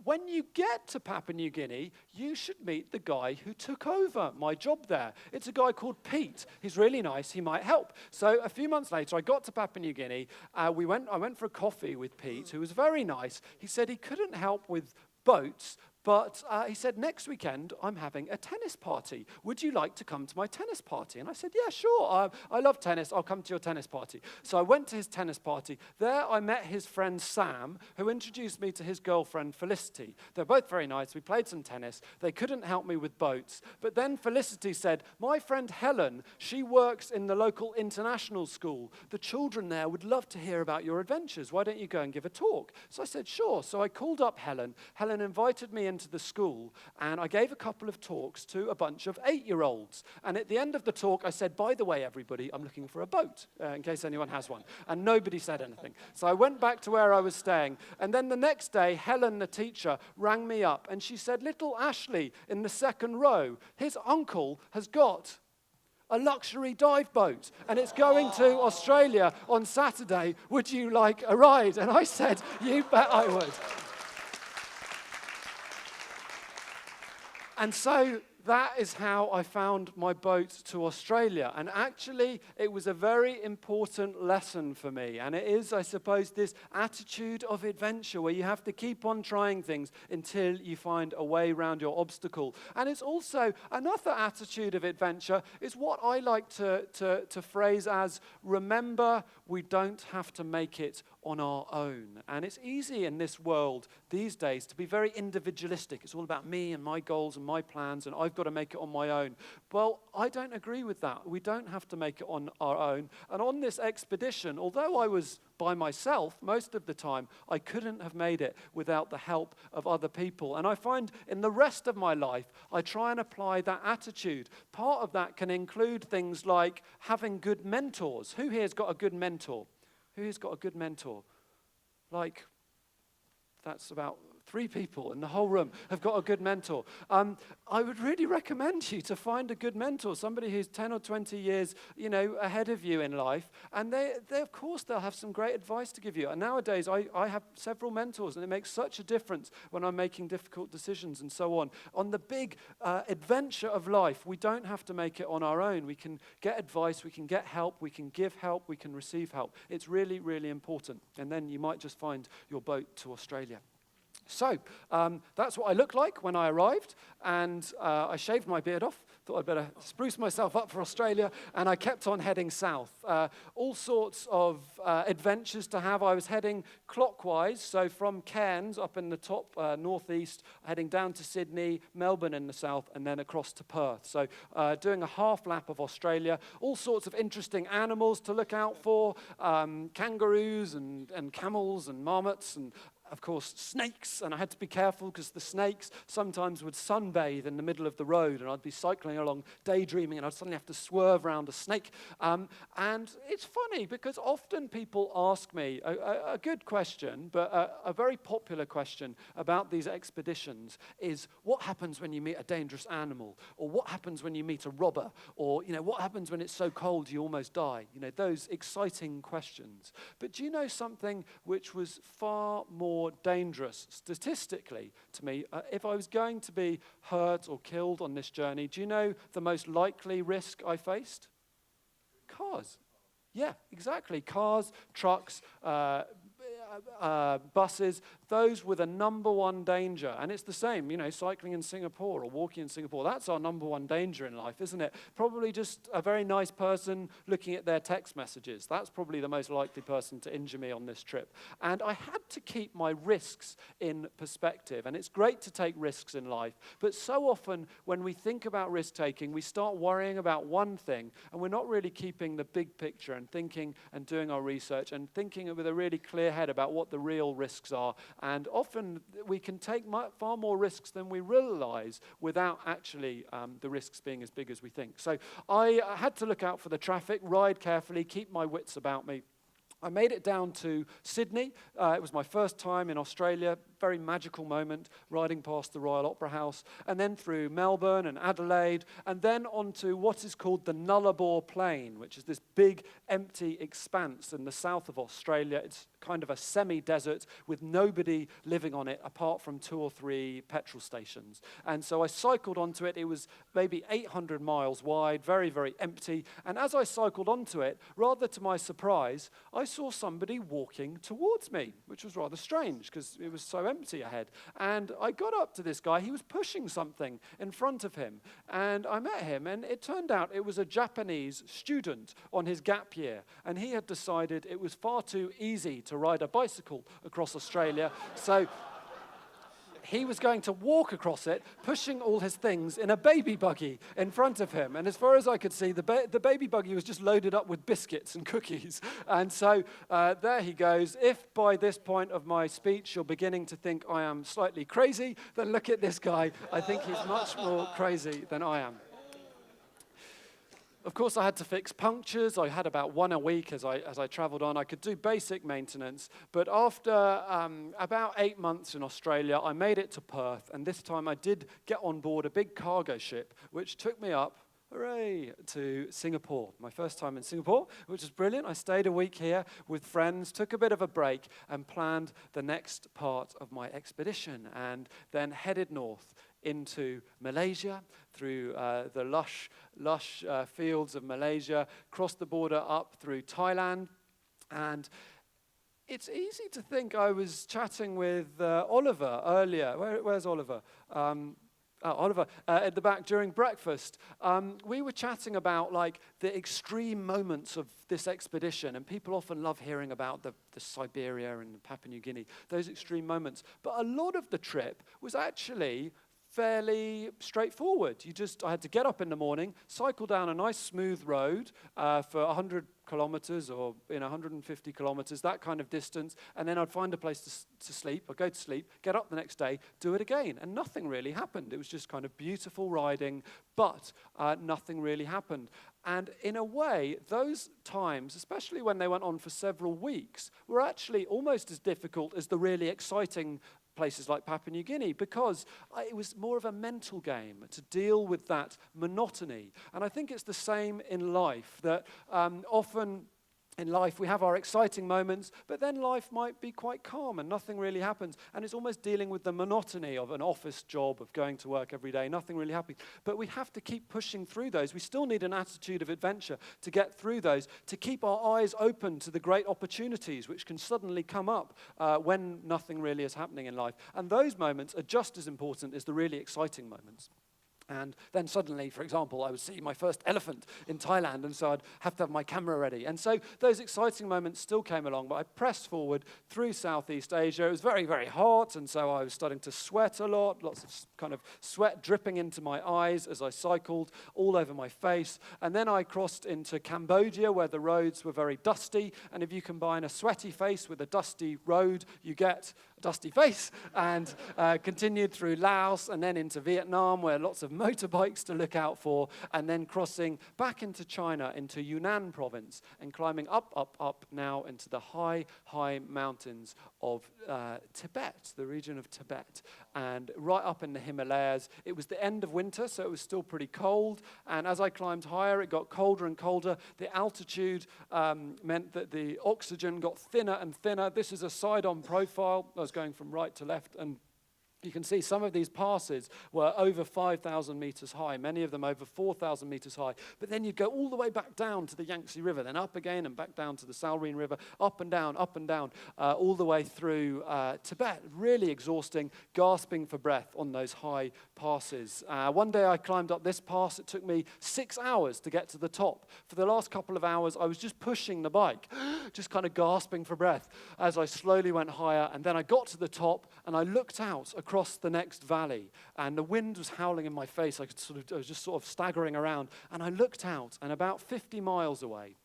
when you get to Papua New Guinea, you should meet the guy who took over my job there. It's a guy called Pete. He's really nice. He might help. So a few months later, I got to Papua New Guinea. I went for a coffee with Pete, who was very nice. He said he couldn't help with boats, but he said, next weekend, I'm having a tennis party. Would you like to come to my tennis party? And I said, yeah, sure. I love tennis. I'll come to your tennis party. So I went to his tennis party. There I met his friend Sam, who introduced me to his girlfriend Felicity. They're both very nice. We played some tennis. They couldn't help me with boats. But then Felicity said, my friend Helen, she works in the local international school. The children there would love to hear about your adventures. Why don't you go and give a talk? So I said, sure. So I called up Helen. Helen invited me into the school, and I gave a couple of talks to a bunch of 8-year-olds. And at the end of the talk, I said, by the way, everybody, I'm looking for a boat, in case anyone has one. And nobody said anything. So I went back to where I was staying. And then the next day, Helen, the teacher, rang me up, and she said, little Ashley in the second row, his uncle has got a luxury dive boat, and it's going to Australia on Saturday. Would you like a ride? And I said, you bet I would. And so that is how I found my boat to Australia. And actually, it was a very important lesson for me. And it is, I suppose, this attitude of adventure where you have to keep on trying things until you find a way around your obstacle. And it's also another attitude of adventure is what I like to phrase as, remember, we don't have to make it on our own. And it's easy in this world these days to be very individualistic. It's all about me and my goals and my plans, and I've got to make it on my own. Well, I don't agree with that. We don't have to make it on our own. And on this expedition, although I was by myself most of the time, I couldn't have made it without the help of other people. And I find in the rest of my life, I try and apply that attitude. Part of that can include things like having good mentors. Who here's got a good mentor? Who here's got a good mentor? Like, that's about 3 people in the whole room have got a good mentor. I would really recommend you to find a good mentor, somebody who's 10 or 20 years, ahead of you in life. And they of course, they'll have some great advice to give you. And nowadays, I have several mentors, and it makes such a difference when I'm making difficult decisions and so on. On the big adventure of life, we don't have to make it on our own. We can get advice, we can get help, we can give help, we can receive help. It's really, really important. And then you might just find your boat to Australia. So that's what I looked like when I arrived, and I shaved my beard off, thought I'd better spruce myself up for Australia, and I kept on heading south. All sorts of adventures to have. I was heading clockwise, so from Cairns up in the top northeast, heading down to Sydney, Melbourne in the south, and then across to Perth. So doing a half lap of Australia, all sorts of interesting animals to look out for, kangaroos and camels and marmots and of course, snakes, and I had to be careful because the snakes sometimes would sunbathe in the middle of the road, and I'd be cycling along, daydreaming, and I'd suddenly have to swerve around a snake. And it's funny because often people ask me a good question, but a very popular question about these expeditions is, what happens when you meet a dangerous animal? Or what happens when you meet a robber? Or, what happens when it's so cold you almost die? Those exciting questions. But do you know something which was far more dangerous statistically to me? If I was going to be hurt or killed on this journey, do you know the most likely risk I faced? Cars. Yeah, exactly. Cars, trucks, buses, those were the number one danger. And it's the same, you know, cycling in Singapore or walking in Singapore. That's our number one danger in life, isn't it? Probably just a very nice person looking at their text messages. That's probably the most likely person to injure me on this trip. And I had to keep my risks in perspective. And it's great to take risks in life. But so often when we think about risk taking, we start worrying about one thing and we're not really keeping the big picture and thinking and doing our research and thinking with a really clear head about what the real risks are. And often we can take far more risks than we realize without actually the risks being as big as we think. So I had to look out for the traffic, ride carefully, keep my wits about me. I made it down to Sydney. It was my first time in Australia. Very magical moment, riding past the Royal Opera House, and then through Melbourne and Adelaide, and then onto what is called the Nullarbor Plain, which is this big, empty expanse in the south of Australia. It's kind of a semi-desert with nobody living on it apart from 2 or 3 petrol stations. And so I cycled onto it. It was maybe 800 miles wide, very, very empty. And as I cycled onto it, rather to my surprise, I saw somebody walking towards me, which was rather strange because it was so empty ahead. And I got up to this guy. He was pushing something in front of him. And I met him, and it turned out it was a Japanese student on his gap year. And he had decided it was far too easy to ride a bicycle across Australia. So he was going to walk across it, pushing all his things in a baby buggy in front of him. And as far as I could see, the baby buggy was just loaded up with biscuits and cookies. And so there he goes. If by this point of my speech you're beginning to think I am slightly crazy, then look at this guy. I think he's much more crazy than I am. Of course, I had to fix punctures. I had about 1 a week as I traveled on. I could do basic maintenance. But after about 8 months in Australia, I made it to Perth. And this time I did get on board a big cargo ship, which took me up, hooray, to Singapore. My first time in Singapore, which was brilliant. I stayed a week here with friends, took a bit of a break, and planned the next part of my expedition. And then headed north into Malaysia, through the lush fields of Malaysia, crossed the border up through Thailand. And it's easy to think I was chatting with Oliver earlier. Where's Oliver? Oliver, at the back during breakfast. We were chatting about like the extreme moments of this expedition, and people often love hearing about the Siberia and Papua New Guinea, those extreme moments. But a lot of the trip was actually fairly straightforward. I had to get up in the morning, cycle down a nice smooth road for 100 kilometers or 150 kilometers, that kind of distance, and then I'd find a place to sleep. I'd go to sleep, get up the next day, do it again, and nothing really happened. It was just kind of beautiful riding, but nothing really happened. And in a way, those times, especially when they went on for several weeks, were actually almost as difficult as the really exciting places like Papua New Guinea, because it was more of a mental game to deal with that monotony. And I think it's the same in life, that often in life we have our exciting moments, but then life might be quite calm and nothing really happens. And it's almost dealing with the monotony of an office job, of going to work every day, nothing really happening. But we have to keep pushing through those. We still need an attitude of adventure to get through those, to keep our eyes open to the great opportunities which can suddenly come up when nothing really is happening in life. And those moments are just as important as the really exciting moments. And then suddenly, for example, I would see my first elephant in Thailand, and so I'd have to have my camera ready. And so those exciting moments still came along, but I pressed forward through Southeast Asia. It was very, very hot, and so I was starting to sweat a lot, lots of kind of sweat dripping into my eyes as I cycled, all over my face. And then I crossed into Cambodia, where the roads were very dusty, and if you combine a sweaty face with a dusty road, you get a dusty face, and continued through Laos and then into Vietnam, where lots of motorbikes to look out for, and then crossing back into China, into Yunnan province, and climbing up now into the high mountains of Tibet, the region of Tibet, and right up in the Himalayas. It was the end of winter, so it was still pretty cold, and as I climbed higher, it got colder and colder. The altitude meant that the oxygen got thinner and thinner. This is a side-on profile. I was going from right to left, and You can see some of these passes were over 5,000 meters high, many of them over 4,000 meters high. But then you'd go all the way back down to the Yangtze River, then up again and back down to the Salween River, up and down, all the way through Tibet. Really exhausting, gasping for breath on those high passes. One day I climbed up this pass. It took me 6 hours to get to the top. For the last couple of hours, I was just pushing the bike, just kind of gasping for breath as I slowly went higher. And then I got to the top and I looked out across the next valley, and the wind was howling in my face. I was just sort of staggering around, and I looked out, and about 50 miles away,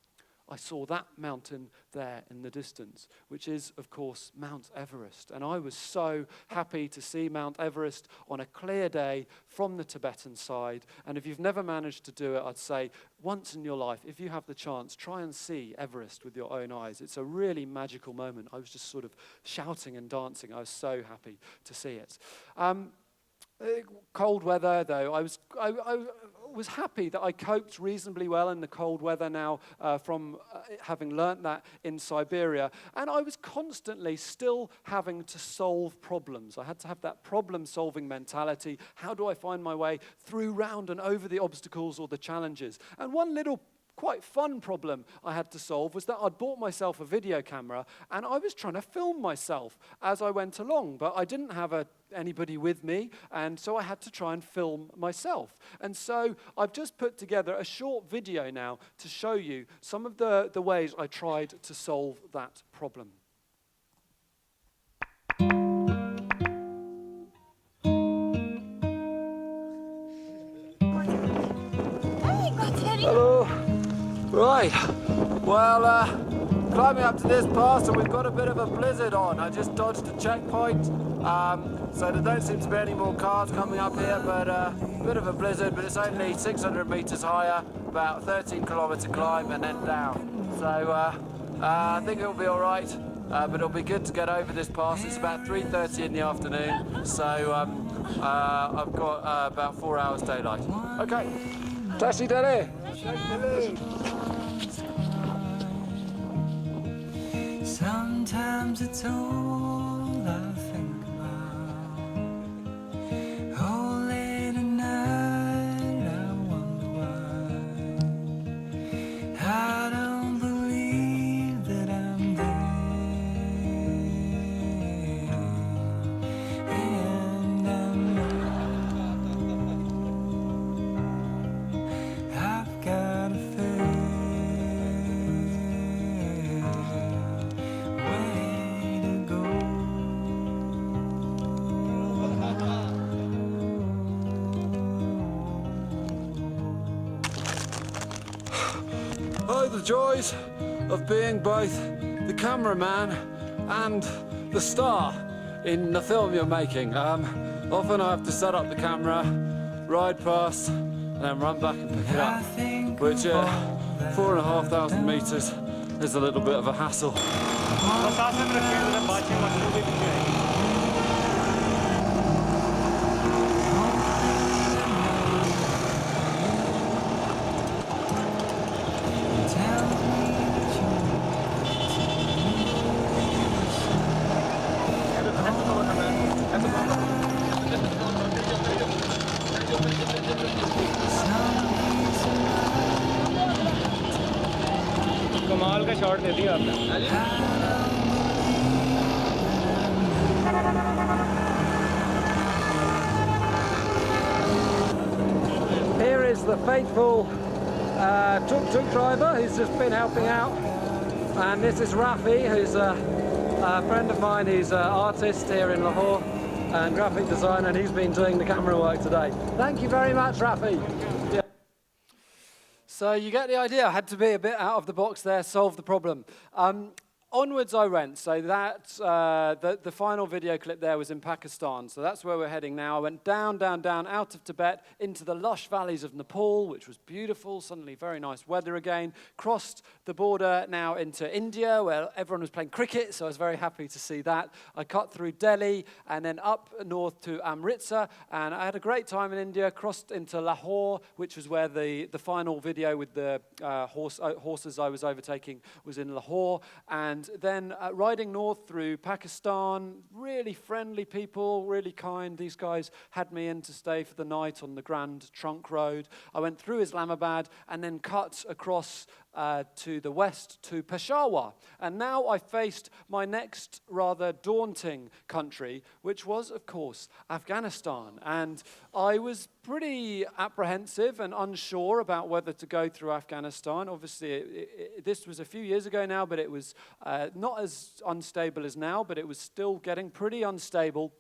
I saw that mountain there in the distance, which is, of course, Mount Everest. And I was so happy to see Mount Everest on a clear day from the Tibetan side. And if you've never managed to do it, I'd say once in your life, if you have the chance, try and see Everest with your own eyes. It's a really magical moment. I was just sort of shouting and dancing. I was so happy to see it. Cold weather, though, I was happy that I coped reasonably well in the cold weather now from having learnt that in Siberia. And I was constantly still having to solve problems. I had to have that problem-solving mentality. How do I find my way through, round, and over the obstacles or the challenges? And one little quite fun problem I had to solve was that I'd bought myself a video camera and I was trying to film myself as I went along, but I didn't have anybody with me, and so I had to try and film myself. And so I've just put together a short video now to show you some of the ways I tried to solve that problem. Hello. Right, well, climbing up to this pass, and we've got a bit of a blizzard on. I just dodged a checkpoint, so there don't seem to be any more cars coming up here, but a bit of a blizzard, but it's only 600 meters higher, about 13-kilometer climb and then down. So I think it'll be all right, but it'll be good to get over this pass. It's about 3:30 in the afternoon, so I've got about 4 hours daylight. Okay, taxi Delhi. Sometimes it's all I think about. Oh, late at night, I wonder why I don't believe that I'm there. And I know I've got a Oh, the joys of being both the cameraman and the star in the film you're making. Often I have to set up the camera, ride past, and then run back and pick it up, which 4,500 meters is a little bit of a hassle. कमाल का shot दे दिया आपने। Here is the faithful tuk-tuk driver who's just been helping out, and this is Rafi, who's a friend of mine. He's an artist here in Lahore and graphic designer, and he's been doing the camera work today. Thank you very much, Rafi. Yeah. So you get the idea. I had to be a bit out of the box there, solve the problem. Onwards I went, so that the final video clip there was in Pakistan, so that's where we're heading now. I went down, down, down, out of Tibet, into the lush valleys of Nepal, which was beautiful, suddenly very nice weather again. Crossed the border now into India, where everyone was playing cricket, so I was very happy to see that. I cut through Delhi, and then up north to Amritsar, and I had a great time in India. Crossed into Lahore, which was where the final video with the horses I was overtaking was in Lahore, and And then riding north through Pakistan, really friendly people, really kind. These guys had me in to stay for the night on the Grand Trunk Road. I went through Islamabad and then cut across to the west to Peshawar. And now I faced my next rather daunting country, which was, of course, Afghanistan. And I was pretty apprehensive and unsure about whether to go through Afghanistan. Obviously, this was a few years ago now, but it was not as unstable as now, but it was still getting pretty unstable.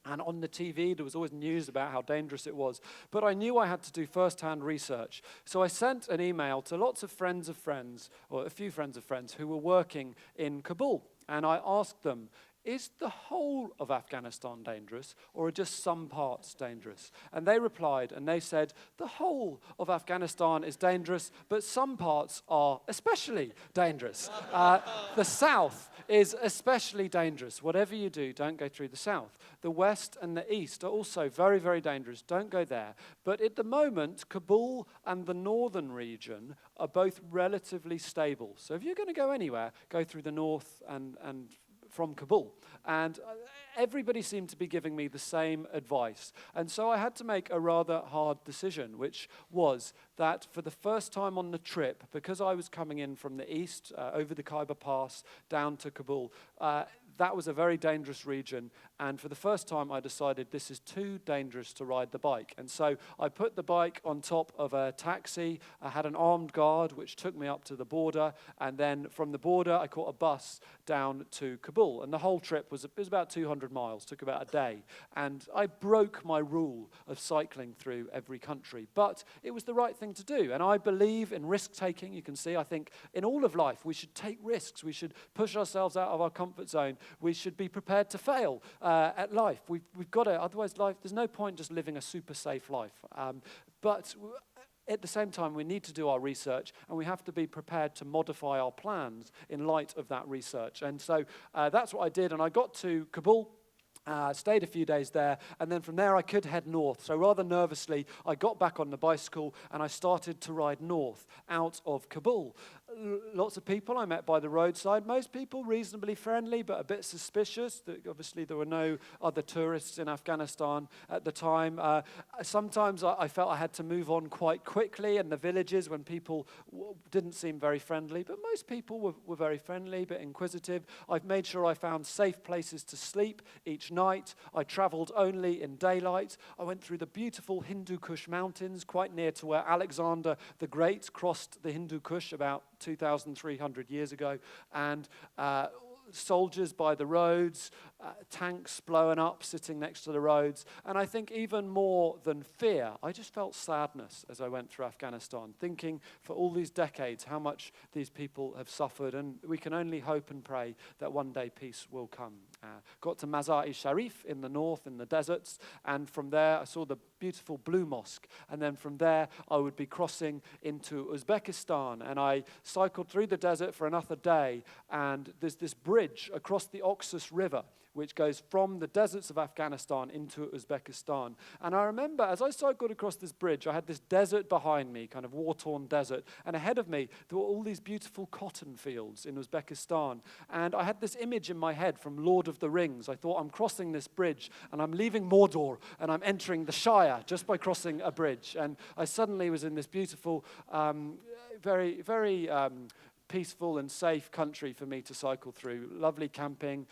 And on the TV, there was always news about how dangerous it was. But I knew I had to do first-hand research. So I sent an email to lots of friends of friends, or a few friends of friends, who were working in Kabul. And I asked them, is the whole of Afghanistan dangerous, or are just some parts dangerous? And they replied, and they said, the whole of Afghanistan is dangerous, but some parts are especially dangerous. The south is especially dangerous. Whatever you do, don't go through the south. The west and the east are also very, very dangerous. Don't go there. But at the moment, Kabul and the northern region are both relatively stable. So if you're going to go anywhere, go through the north and from Kabul. And everybody seemed to be giving me the same advice. And so I had to make a rather hard decision, which was that for the first time on the trip, because I was coming in from the east, over the Khyber Pass, down to Kabul, that was a very dangerous region, and for the first time I decided this is too dangerous to ride the bike. And so I put the bike on top of a taxi. I had an armed guard which took me up to the border, and then from the border I caught a bus down to Kabul. And the whole trip was about 200 miles, took about a day. And I broke my rule of cycling through every country, but it was the right thing to do. And I believe in risk-taking. You can see, I think in all of life we should take risks. We should push ourselves out of our comfort zone. We should be prepared to fail at life. We've got to, otherwise life, there's no point just living a super safe life. But at the same time, we need to do our research, and we have to be prepared to modify our plans in light of that research. And so that's what I did, and I got to Kabul. Stayed a few days there, and then from there I could head north. So rather nervously, I got back on the bicycle and I started to ride north out of Kabul. Lots of people I met by the roadside, most people reasonably friendly but a bit suspicious. Obviously there were no other tourists in Afghanistan at the time. Sometimes I felt I had to move on quite quickly in the villages when people didn't seem very friendly, but most people were very friendly but inquisitive. I've made sure I found safe places to sleep each night. I traveled only in daylight. I went through the beautiful Hindu Kush mountains, quite near to where Alexander the Great crossed the Hindu Kush about 2,300 years ago, and soldiers by the roads, tanks blowing up, sitting next to the roads. And I think even more than fear, I just felt sadness as I went through Afghanistan, thinking for all these decades how much these people have suffered, and we can only hope and pray that one day peace will come. Got to Mazar-i-Sharif in the north, in the deserts, and from there I saw the beautiful Blue Mosque, and then from there I would be crossing into Uzbekistan, and I cycled through the desert for another day, and there's this bridge across the Oxus River which goes from the deserts of Afghanistan into Uzbekistan. And I remember as I cycled across this bridge, I had this desert behind me, kind of war-torn desert, and ahead of me there were all these beautiful cotton fields in Uzbekistan. And I had this image in my head from Lord of the Rings. I thought, I'm crossing this bridge and I'm leaving Mordor and I'm entering the Shire just by crossing a bridge. And I suddenly was in this beautiful, very, very peaceful and safe country for me to cycle through. Lovely camping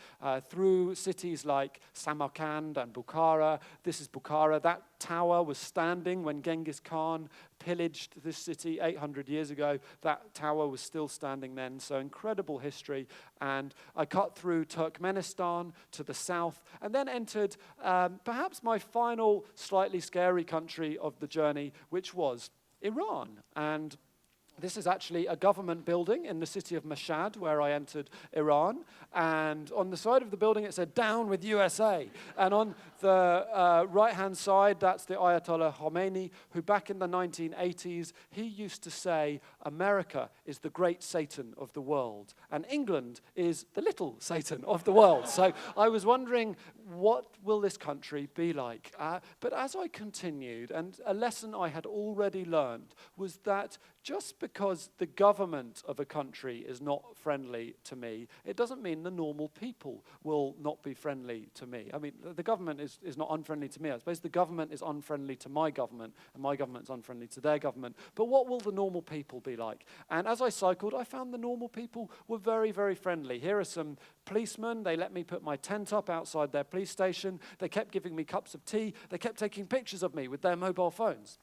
through cities like Samarkand and Bukhara. This is Bukhara. That tower was standing when Genghis Khan pillaged this city 800 years ago. That tower was still standing then, so incredible history. And I cut through Turkmenistan to the south and then entered perhaps my final slightly scary country of the journey, which was Iran. And this is actually a government building in the city of Mashhad, where I entered Iran. And on the side of the building, it said, "Down with USA." And on the right-hand side, that's the Ayatollah Khomeini, who back in the 1980s, he used to say, America is the great Satan of the world, and England is the little Satan of the world. So I was wondering, what will this country be like? But as I continued, and a lesson I had already learned was that just because the government of a country is not friendly to me, it doesn't mean the normal people will not be friendly to me. I mean, the government is not unfriendly to me. I suppose the government is unfriendly to my government, and my government is unfriendly to their government. But what will the normal people be like? And as I cycled, I found the normal people were very, very friendly. Here are some policemen. They let me put my tent up outside their police station. They kept giving me cups of tea. They kept taking pictures of me with their mobile phones.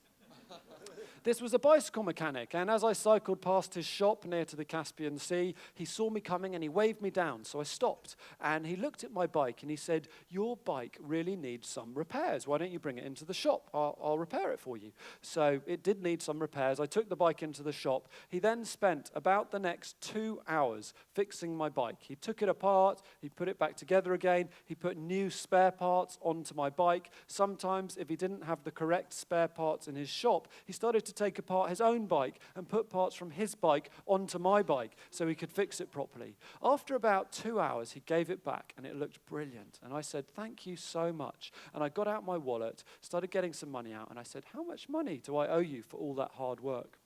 This was a bicycle mechanic, and as I cycled past his shop near to the Caspian Sea, he saw me coming and he waved me down, so I stopped. And he looked at my bike and he said, "Your bike really needs some repairs. Why don't you bring it into the shop? I'll repair it for you." So it did need some repairs. I took the bike into the shop. He then spent about the next 2 hours fixing my bike. He took it apart, he put it back together again, he put new spare parts onto my bike. Sometimes, if he didn't have the correct spare parts in his shop, he started to take apart his own bike and put parts from his bike onto my bike so he could fix it properly. After about 2 hours, he gave it back and it looked brilliant. And I said, "Thank you so much." And I got out my wallet, started getting some money out, and I said, "How much money do I owe you for all that hard work?"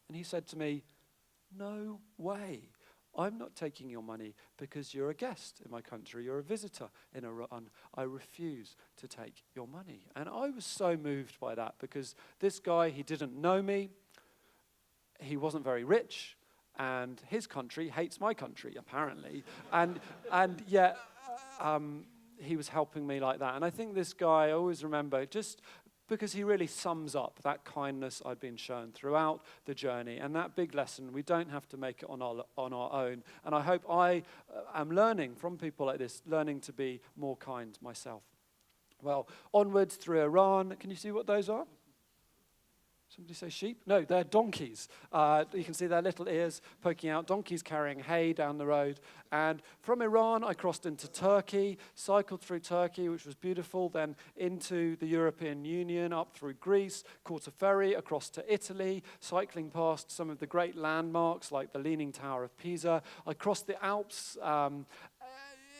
And he said to me, "No way. I'm not taking your money because you're a guest in my country, you're a visitor in Iran. I refuse to take your money." And I was so moved by that because this guy, he didn't know me, he wasn't very rich, and his country hates my country, apparently. and yet, he was helping me like that. And I think this guy, I always remember, just because he really sums up that kindness I'd been shown throughout the journey, and that big lesson, we don't have to make it on our own. And I hope I am learning from people like this, learning to be more kind myself. Well, onwards through Iran. Can you see what those are? Somebody say sheep? No, they're donkeys. You can see their little ears poking out. Donkeys carrying hay down the road. And from Iran, I crossed into Turkey, cycled through Turkey, which was beautiful, then into the European Union, up through Greece, caught a ferry across to Italy, cycling past some of the great landmarks like the Leaning Tower of Pisa. I crossed the Alps.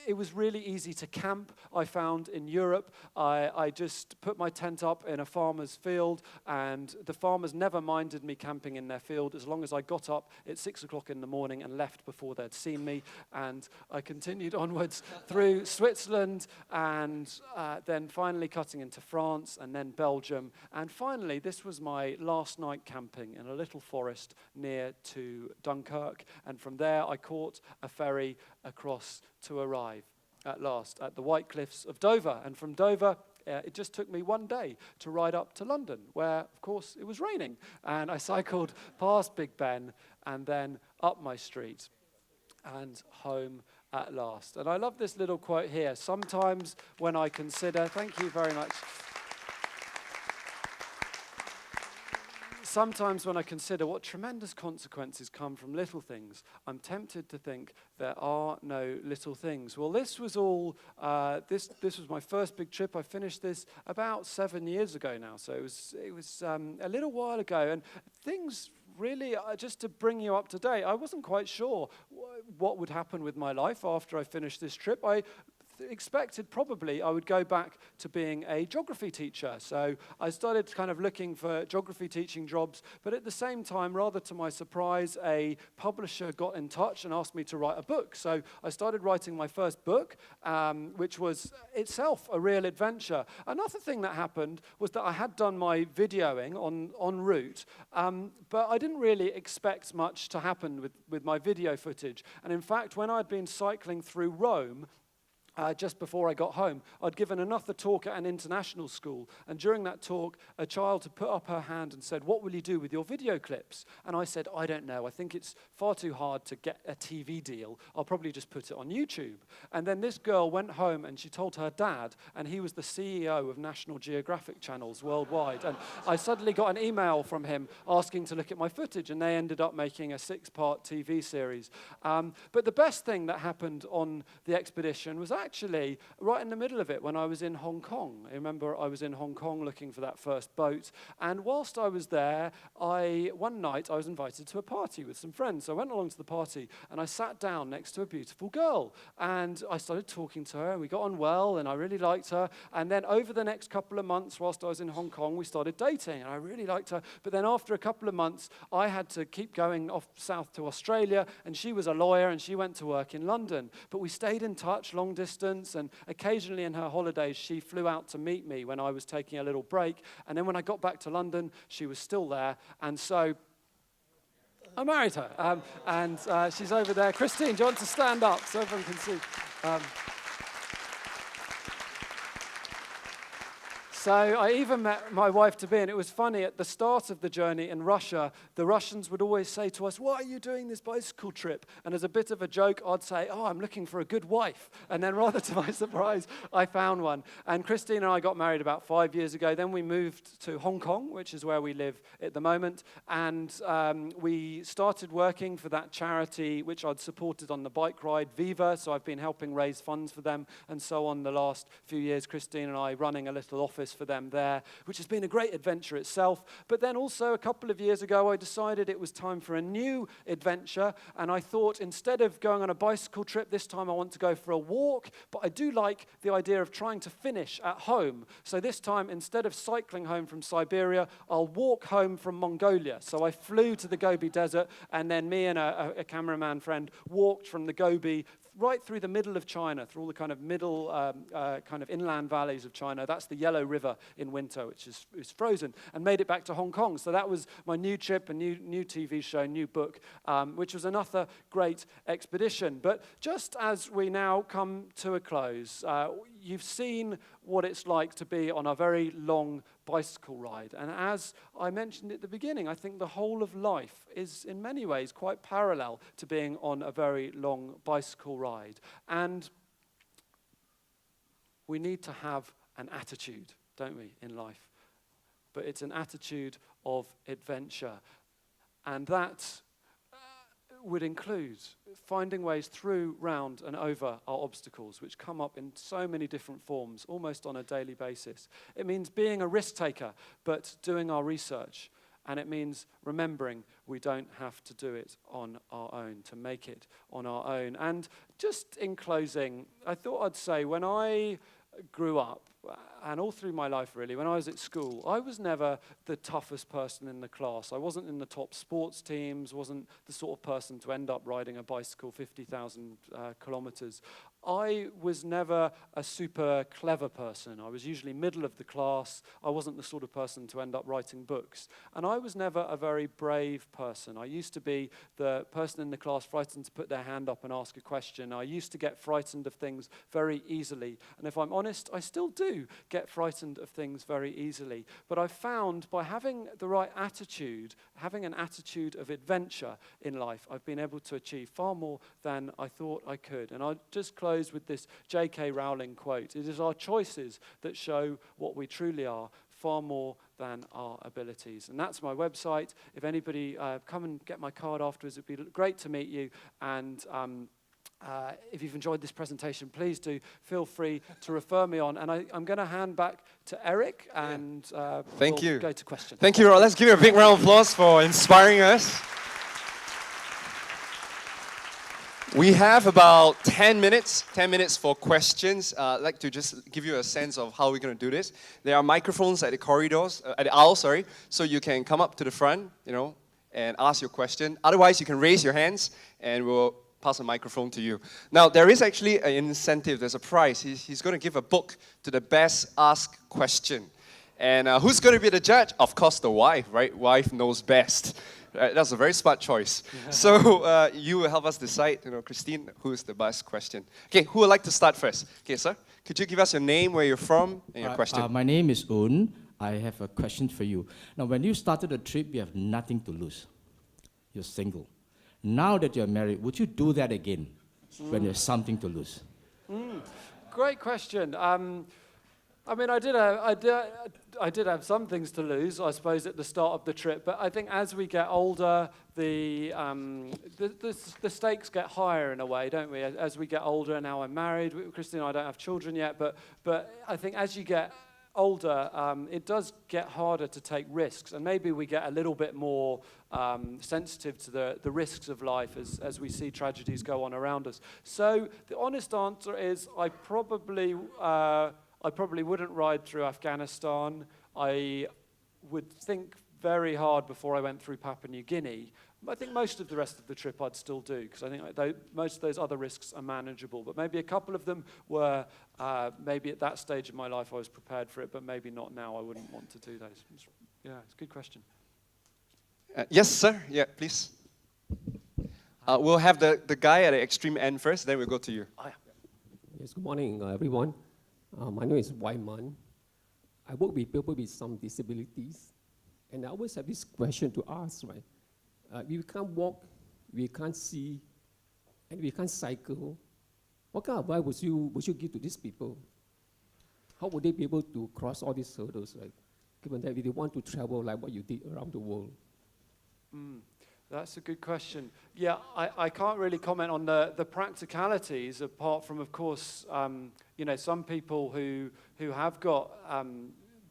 It was really easy to camp, I found, in Europe. I just put my tent up in a farmer's field, and the farmers never minded me camping in their field as long as I got up at 6 o'clock in the morning and left before they'd seen me. And I continued onwards through Switzerland, and then finally cutting into France, and then Belgium. And finally, this was my last night camping in a little forest near to Dunkirk. And from there, I caught a ferry across to arrive at last at the White Cliffs of Dover. And from Dover, it just took me one day to ride up to London, where, of course, it was raining. And I cycled past Big Ben and then up my street and home at last. And I love this little quote here. Sometimes when I consider, thank you very much. Sometimes when I consider what tremendous consequences come from little things, I'm tempted to think there are no little things. Well, this was all, this was my first big trip. I finished this about 7 years ago now, so it was a little while ago. And things really, just to bring you up to date, I wasn't quite sure what would happen with my life after I finished this trip. I expected probably I would go back to being a geography teacher. So I started kind of looking for geography teaching jobs, but at the same time, rather to my surprise, a publisher got in touch and asked me to write a book. So I started writing my first book, which was itself a real adventure. Another thing that happened was that I had done my videoing en route, but I didn't really expect much to happen with my video footage. And in fact, when I'd been cycling through Rome, just before I got home, I'd given another talk at an international school, and during that talk, a child had put up her hand and said, "What will you do with your video clips?" And I said, "I don't know. I think it's far too hard to get a TV deal. I'll probably just put it on YouTube." And then this girl went home and she told her dad, and he was the CEO of National Geographic channels worldwide. And I suddenly got an email from him asking to look at my footage, and they ended up making a 6-part TV series. But the best thing that happened on the expedition was actually right in the middle of it when I was in Hong Kong. I remember I was in Hong Kong looking for that first boat, and whilst I was there, one night I was invited to a party with some friends. So I went along to the party, and I sat down next to a beautiful girl, and I started talking to her, and we got on well, and I really liked her. And then over the next couple of months, whilst I was in Hong Kong, we started dating, and I really liked her. But then after a couple of months, I had to keep going off south to Australia, and she was a lawyer, and she went to work in London. But we stayed in touch, long distance, and occasionally in her holidays, she flew out to meet me when I was taking a little break. And then when I got back to London, she was still there, and so I married her. And she's over there. Christine, do you want to stand up so everyone can see? So I even met my wife-to-be, and it was funny, at the start of the journey in Russia, the Russians would always say to us, "Why are you doing this bicycle trip?" And as a bit of a joke, I'd say, "Oh, I'm looking for a good wife." And then rather to my surprise, I found one. And Christine and I got married about 5 years ago. Then we moved to Hong Kong, which is where we live at the moment. And we started working for that charity, which I'd supported on the bike ride, Viva. So I've been helping raise funds for them and so on the last few years. Christine and I running a little office for them there, which has been a great adventure itself. But then also a couple of years ago, I decided it was time for a new adventure, and I thought instead of going on a bicycle trip, this time I want to go for a walk, but I do like the idea of trying to finish at home. So this time, instead of cycling home from Siberia, I'll walk home from Mongolia. So I flew to the Gobi Desert, and then me and a cameraman friend walked from the Gobi right through the middle of China, through all the kind of middle kind of inland valleys of China. That's the Yellow River in winter, which is frozen, and made it back to Hong Kong. So that was my new trip, a new TV show, new book, which was another great expedition. But just as we now come to a close, you've seen what it's like to be on a very long bicycle ride. And as I mentioned at the beginning, I think the whole of life is in many ways quite parallel to being on a very long bicycle ride. And we need to have an attitude, don't we, in life? But it's an attitude of adventure. And that would include finding ways through, round, and over our obstacles, which come up in so many different forms, almost on a daily basis. It means being a risk taker, but doing our research. And it means remembering we don't have to do it on our own, to make it on our own. And just in closing, I thought I'd say when I grew up, and all through my life really, when I was at school, I was never the toughest person in the class. I wasn't in the top sports teams, wasn't the sort of person to end up riding a bicycle 50,000 kilometers. I was never a super clever person. I was usually middle of the class. I wasn't the sort of person to end up writing books. And I was never a very brave person. I used to be the person in the class frightened to put their hand up and ask a question. I used to get frightened of things very easily. And if I'm honest, I still do get frightened of things very easily. But I've found by having the right attitude, having an attitude of adventure in life, I've been able to achieve far more than I thought I could. And I'll just close with this J.K. Rowling quote. It is our choices that show what we truly are, far more than our abilities. And that's my website. If anybody, come and get my card afterwards. It'd be great to meet you. And if you've enjoyed this presentation, please do feel free to refer me on. And I'm going to hand back to Eric, and Thank we'll you. go to questions. Thank you, Rod. Let's give you a big round of applause for inspiring us. We have about 10 minutes for questions. I'd like to just give you a sense of how we're going to do this. There are microphones at the corridors, at the aisle, so you can come up to the front, and ask your question. Otherwise, you can raise your hands, and we'll pass a microphone to you. Now, there is actually an incentive. There's a prize. He's going to give a book to the best asked question. And who's going to be the judge? Of course, the wife, right? Wife knows best. That's a very smart choice. Yeah. So you will help us decide, Christine, who is the best question. Okay, who would like to start first? Okay, sir, could you give us your name, where you're from, and your question? My name is Un. I have a question for you. Now, when you started a trip, you have nothing to lose. You're single. Now that you're married, would you do that again when you have something to lose? Great question. I mean, I did have some things to lose, I suppose, at the start of the trip. But I think as we get older, the stakes get higher in a way, don't we? As we get older, now I'm married. Christine and I don't have children yet, but I think as you get older, it does get harder to take risks, and maybe we get a little bit more sensitive to the risks of life as we see tragedies go on around us. So the honest answer is I probably wouldn't ride through Afghanistan. I would think very hard before I went through Papua New Guinea. I think most of the rest of the trip I'd still do, because I think most of those other risks are manageable. But maybe a couple of them were, maybe at that stage of my life I was prepared for it, but maybe not now. I wouldn't want to do those. Yeah, it's a good question. Yes, sir. Yeah, please. We'll have the guy at the extreme end first, then we'll go to you. Oh, yeah. Yes, good morning, everyone. My name is Wyman. I work with people with some disabilities, and I always have this question to ask, right? We can't walk, we can't see, and we can't cycle. What kind of advice would you give to these people? How would they be able to cross all these hurdles, right? Given that they want to travel like what you did around the world. That's a good question. Yeah, I can't really comment on the practicalities, apart from, of course, some people who have got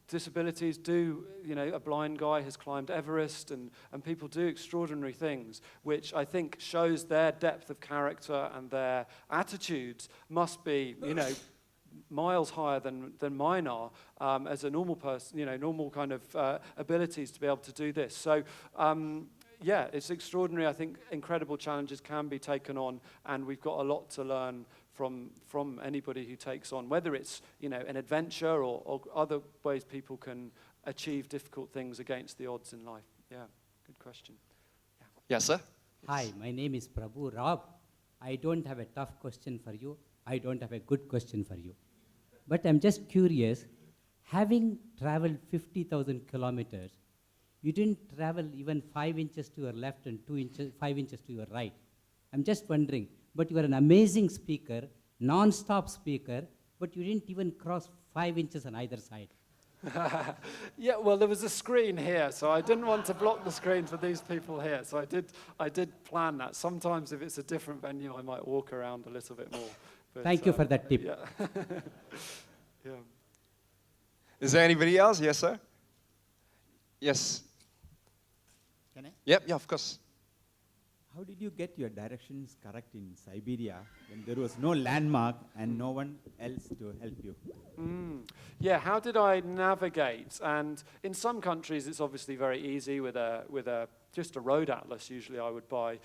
disabilities do, a blind guy has climbed Everest, and people do extraordinary things, which I think shows their depth of character, and their attitudes must be, miles higher than mine are, as a normal person, normal kind of abilities to be able to do this. So, yeah, it's extraordinary. I think incredible challenges can be taken on, and we've got a lot to learn from anybody who takes on, whether it's an adventure or other ways people can achieve difficult things against the odds in life. Yeah, good question. Yeah. Yes, sir. Hi, my name is Prabhu Rob. I don't have a tough question for you. I don't have a good question for you. But I'm just curious, having traveled 50,000 kilometers, you didn't travel even 5 inches to your left and 5 inches to your right. I'm just wondering, but you are an amazing speaker, non-stop speaker, but you didn't even cross 5 inches on either side. Yeah, well, there was a screen here, so I didn't want to block the screen for these people here. So I did plan that. Sometimes if it's a different venue, I might walk around a little bit more. But, Thank you for that tip. Yeah. Yeah. Is there anybody else? Yes, sir. Yes. Can I? Yep, yeah, of course. How did you get your directions correct in Siberia when there was no landmark and no one else to help you? Yeah, how did I navigate? And in some countries, it's obviously very easy with just a road atlas. Usually, I would buy.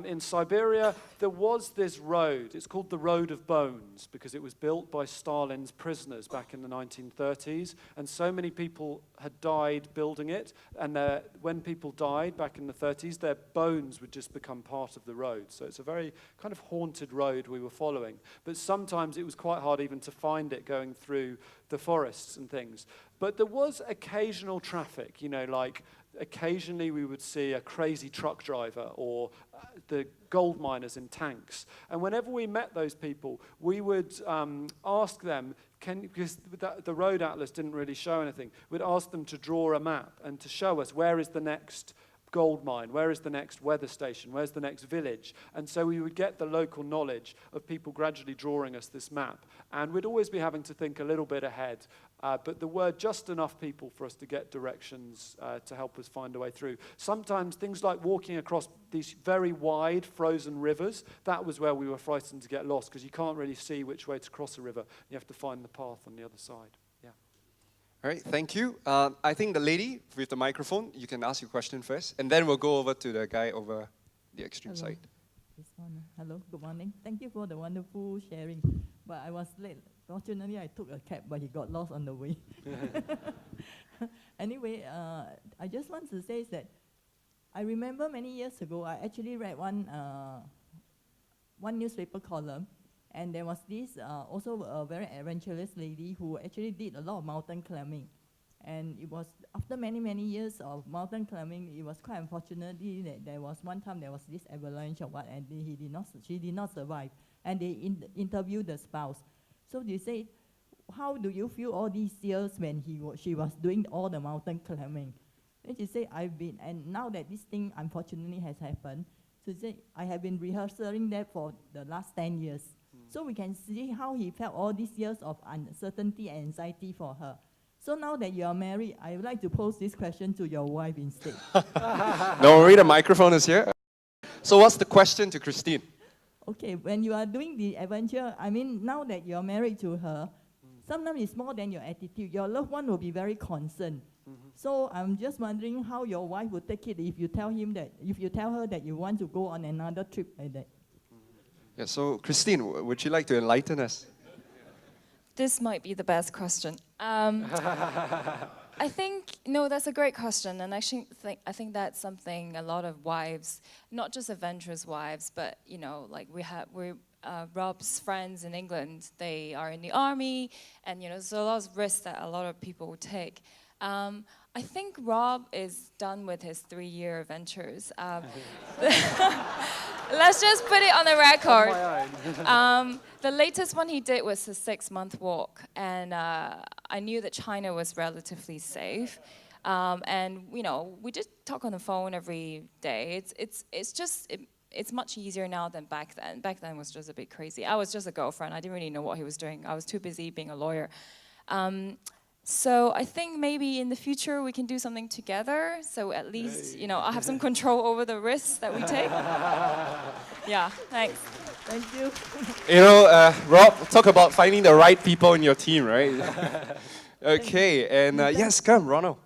In Siberia, there was this road. It's called the Road of Bones because it was built by Stalin's prisoners back in the 1930s, and so many people had died building it. And when people died back in the 30s, their bones would just become part of the road. So it's a very kind of haunted road we were following. But sometimes it was quite hard even to find it going through the forests and things. But there was occasional traffic, like occasionally we would see a crazy truck driver or the gold miners in tanks. And whenever we met those people, we would ask them, because the road atlas didn't really show anything, we'd ask them to draw a map and to show us where is the next gold mine, where is the next weather station, where's the next village. And so we would get the local knowledge of people gradually drawing us this map. And we'd always be having to think a little bit ahead. But there were just enough people for us to get directions to help us find a way through. Sometimes things like walking across these very wide frozen rivers, that was where we were frightened to get lost, because you can't really see which way to cross a river. You have to find the path on the other side. Yeah. All right, thank you. I think the lady with the microphone, you can ask your question first, and then we'll go over to the guy over the extreme Hello. side. This one. Hello, good morning. Thank you for the wonderful sharing. But I was late. Fortunately, I took a cab, but he got lost on the way. Anyway, I just want to say that I remember many years ago, I actually read one newspaper column, and there was this also a very adventurous lady who actually did a lot of mountain climbing. And it was after many, many years of mountain climbing, it was quite unfortunately that there was one time there was this avalanche or what, and she did not survive. And they interviewed the spouse. So they say, how do you feel all these years when she was doing all the mountain climbing? Then she said, I've been, and now that this thing unfortunately has happened, so she said, I have been rehearsing that for the last 10 years. So we can see how he felt all these years of uncertainty and anxiety for her. So now that you are married, I would like to pose this question to your wife instead. Don't worry, the microphone is here. So what's the question to Christine? Okay, when you are doing the adventure, I mean, now that you're married to her, sometimes it's more than your attitude. Your loved one will be very concerned. So I'm just wondering how your wife would take it if you tell her that you want to go on another trip like that. Yeah, so Christine, would you like to enlighten us? This might be the best question. I think, no, that's a great question, and I think that's something a lot of wives, not just adventurous wives, but you know, like Rob's friends in England, they are in the army, and you know, there's a lot of risks that a lot of people will take. I think Rob is done with his 3-year adventures. Let's just put it on the record. The latest one he did was a 6-month walk, and I knew that China was relatively safe. And you know, we did talk on the phone every day. It's much easier now than back then. Back then was just a bit crazy. I was just a girlfriend. I didn't really know what he was doing. I was too busy being a lawyer. So I think maybe in the future we can do something together. So at least, you know, I have some control over the risks that we take. Yeah, thanks. Thank you. You know, Rob, talk about finding the right people in your team, right? Okay, and yes, come, Ronald.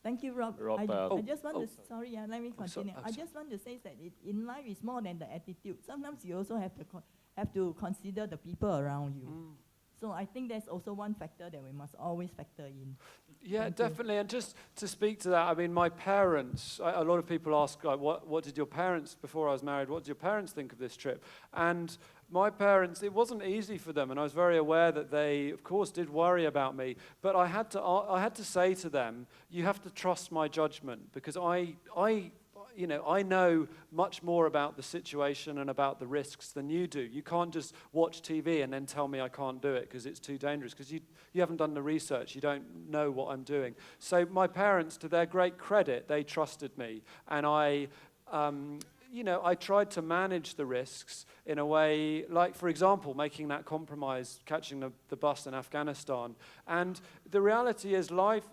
Thank you, Rob. Rob, I just want to, sorry, let me continue. I just want to say that in life it's more than the attitude. Sometimes you also have to consider the people around you. So I think that's also one factor that we must always factor in. Yeah, definitely. And just to speak to that, I mean, my parents, a lot of people ask, like, what did your parents, before I was married, what did your parents think of this trip? And my parents, it wasn't easy for them, and I was very aware that they, of course, did worry about me. But I had to say to them, you have to trust my judgment, because I know much more about the situation and about the risks than you do. You can't just watch TV and then tell me I can't do it because it's too dangerous, because you haven't done the research. You don't know what I'm doing. So my parents, to their great credit, they trusted me. And I tried to manage the risks in a way, like, for example, making that compromise, catching the bus in Afghanistan. And the reality is life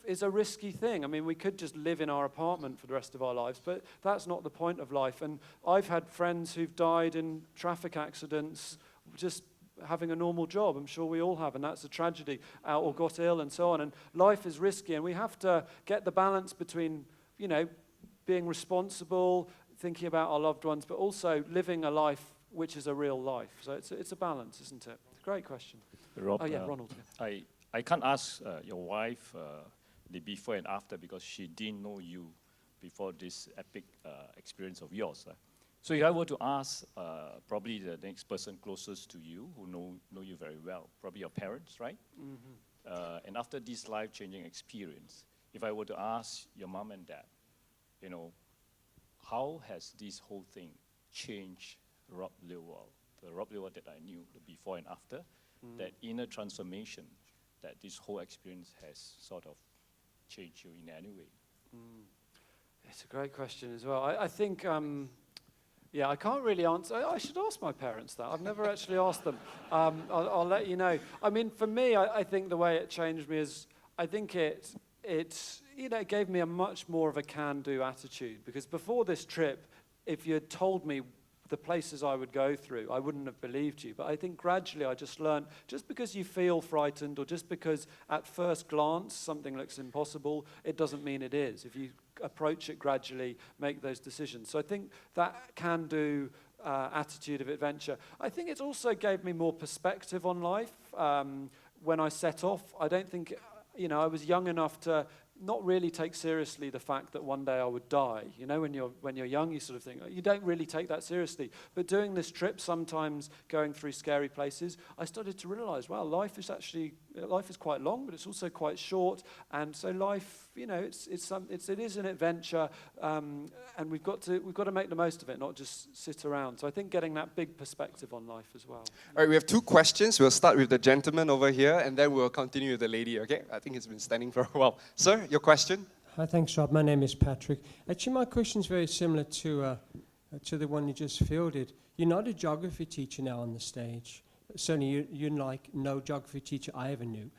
is a risky thing. I mean, we could just live in our apartment for the rest of our lives, but that's not the point of life. And I've had friends who've died in traffic accidents just having a normal job. I'm sure we all have, and that's a tragedy, or got ill and so on. And life is risky, and we have to get the balance between, you know, being responsible, thinking about our loved ones, but also living a life which is a real life. So it's a balance, isn't it? It's a great question. Rob, Oh yeah, Ronald. I can't ask your wife the before and after, because she didn't know you before this epic experience of yours. So if I were to ask probably the next person closest to you, who know you very well, probably your parents, right? Mm-hmm. And after this life-changing experience, if I were to ask your mom and dad, you know, how has this whole thing changed Rob Lilwall, the Rob Lilwall that I knew, the before and after, that inner transformation, that this whole experience has sort of changed you in any way? It's a great question as well. I think, I can't really answer. I should ask my parents that. I've never actually asked them. I'll let you know. I mean, for me, I think the way it changed me is, I think it gave me a much more of a can-do attitude, because before this trip, if you had told me the places I would go through, I wouldn't have believed you. But I think gradually I just learned, just because you feel frightened, or just because at first glance something looks impossible, it doesn't mean it is. If you approach it gradually, make those decisions. So I think that can-do attitude of adventure. I think it also gave me more perspective on life. When I set off, I don't think, I was young enough to not really take seriously the fact that one day I would die. You know, when you're young, you sort of think, you don't really take that seriously. But doing this trip, sometimes going through scary places, I started to realize, wow, life is quite long, but it's also quite short. And so life you know, it is an adventure, and we've got to make the most of it, not just sit around. So I think getting that big perspective on life as well. All right, we have 2 questions. We'll start with the gentleman over here, and then we'll continue with the lady, okay? I think he's been standing for a while. Sir, your question? Hi, thanks, Rob. My name is Patrick. Actually, my question is very similar to the one you just fielded. You're not a geography teacher now on the stage. Certainly, you're like no geography teacher I ever knew.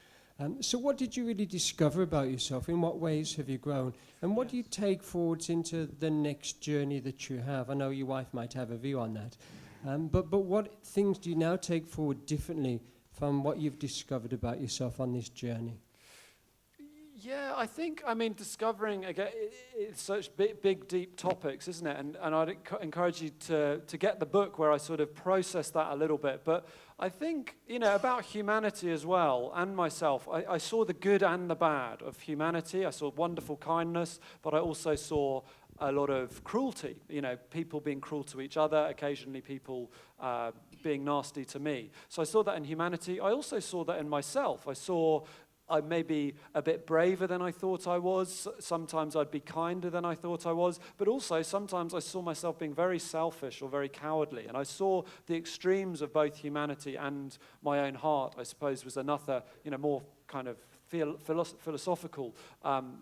So what did you really discover about yourself? In what ways have you grown? And what do you take forwards into the next journey that you have? I know your wife might have a view on that. But what things do you now take forward differently from what you've discovered about yourself on this journey? Yeah, I think, discovering, again, it's such big, deep topics, isn't it? And I'd encourage you to get the book where I sort of process that a little bit. But I think, about humanity as well, and myself, I saw the good and the bad of humanity. I saw wonderful kindness, but I also saw a lot of cruelty, people being cruel to each other, occasionally people being nasty to me. So I saw that in humanity. I also saw that in myself. I saw I'm maybe a bit braver than I thought I was. Sometimes I'd be kinder than I thought I was. But also, sometimes I saw myself being very selfish or very cowardly. And I saw the extremes of both humanity and my own heart, I suppose, was another, more kind of philosophical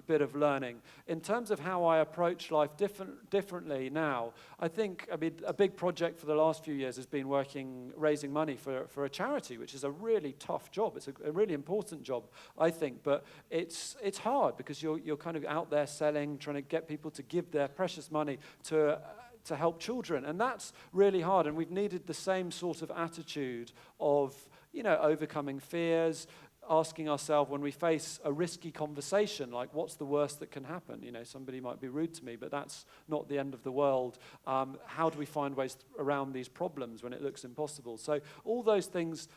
bit of learning. In terms of how I approach life differently now, I think, a big project for the last few years has been raising money for a charity, which is a really tough job. It's a really important job, I think, but it's hard because you're kind of out there selling, trying to get people to give their precious money to help children, and that's really hard, and we've needed the same sort of attitude of, overcoming fears, asking ourselves when we face a risky conversation, like what's the worst that can happen? Somebody might be rude to me, but that's not the end of the world. How do we find ways around these problems when it looks impossible? So all those things,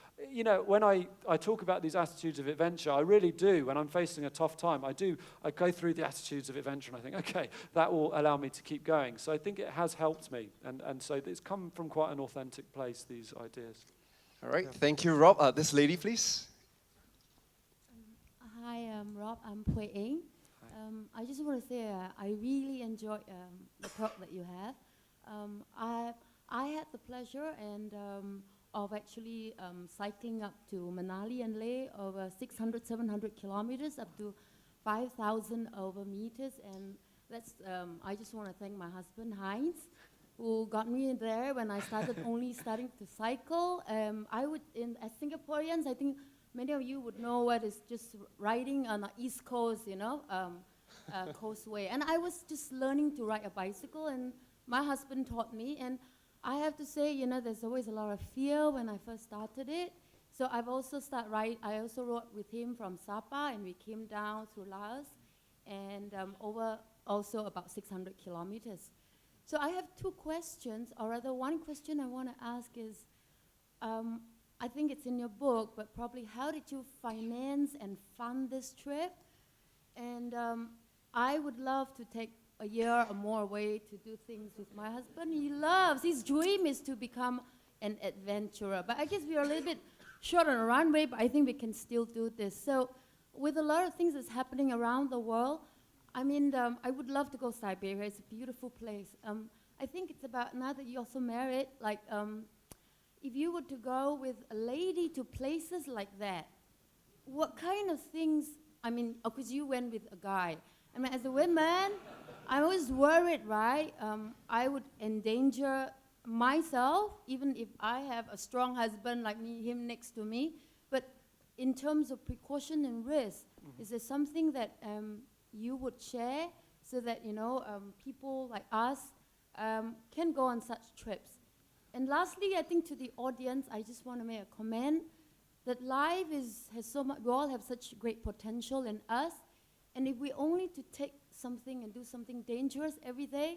when I talk about these attitudes of adventure, I really do. When I'm facing a tough time, I go through the attitudes of adventure and I think, okay, that will allow me to keep going. So I think it has helped me. And so it's come from quite an authentic place, these ideas. All right, thank you, Rob. This lady, please. Hi, Rob. I'm Pui Ing. I just want to say I really enjoyed the talk that you had. I had the pleasure of actually cycling up to Manali and Leh over 600, 700 kilometers, up to 5,000 over meters, and that's. I just want to thank my husband Heinz, who got me there when I started only starting to cycle. As Singaporeans, I think. Many of you would know what is just riding on the East Coast, coastway. And I was just learning to ride a bicycle, and my husband taught me. And I have to say, there's always a lot of fear when I first started it. So I also rode with him from Sapa, and we came down through Laos, and over also about 600 kilometers. So I have 2 questions, or rather one question I want to ask is, I think it's in your book, but probably how did you finance and fund this trip? And I would love to take a year or more away to do things with my husband. His dream is to become an adventurer. But I guess we are a little bit short on a runway, but I think we can still do this. So with a lot of things that's happening around the world, I would love to go to Siberia. It's a beautiful place. I think it's about, now that you're also married, if you were to go with a lady to places like that, what kind of things, because you went with a guy. As a woman, I'm always worried, right? I would endanger myself, even if I have a strong husband like him next to me. But in terms of precaution and risk, is there something that you would share so that, people like us can go on such trips? And lastly, I think to the audience, I just want to make a comment that life has so much, we all have such great potential in us. And if we only to take something and do something dangerous every day,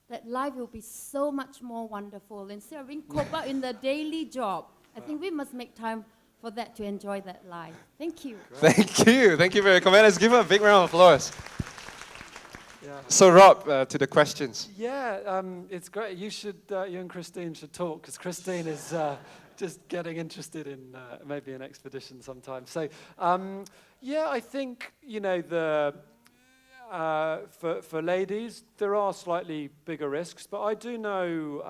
that life will be so much more wonderful. Instead of being caught up in the daily job, I think we must make time for that to enjoy that life. Thank you. Thank you. Thank you for your comment. Let's give her a big round of applause. Yeah. So Rob, to the questions. Yeah, it's great. You and Christine should talk, because Christine is just getting interested in maybe an expedition sometime. So, I think, For ladies, there are slightly bigger risks, but I do know,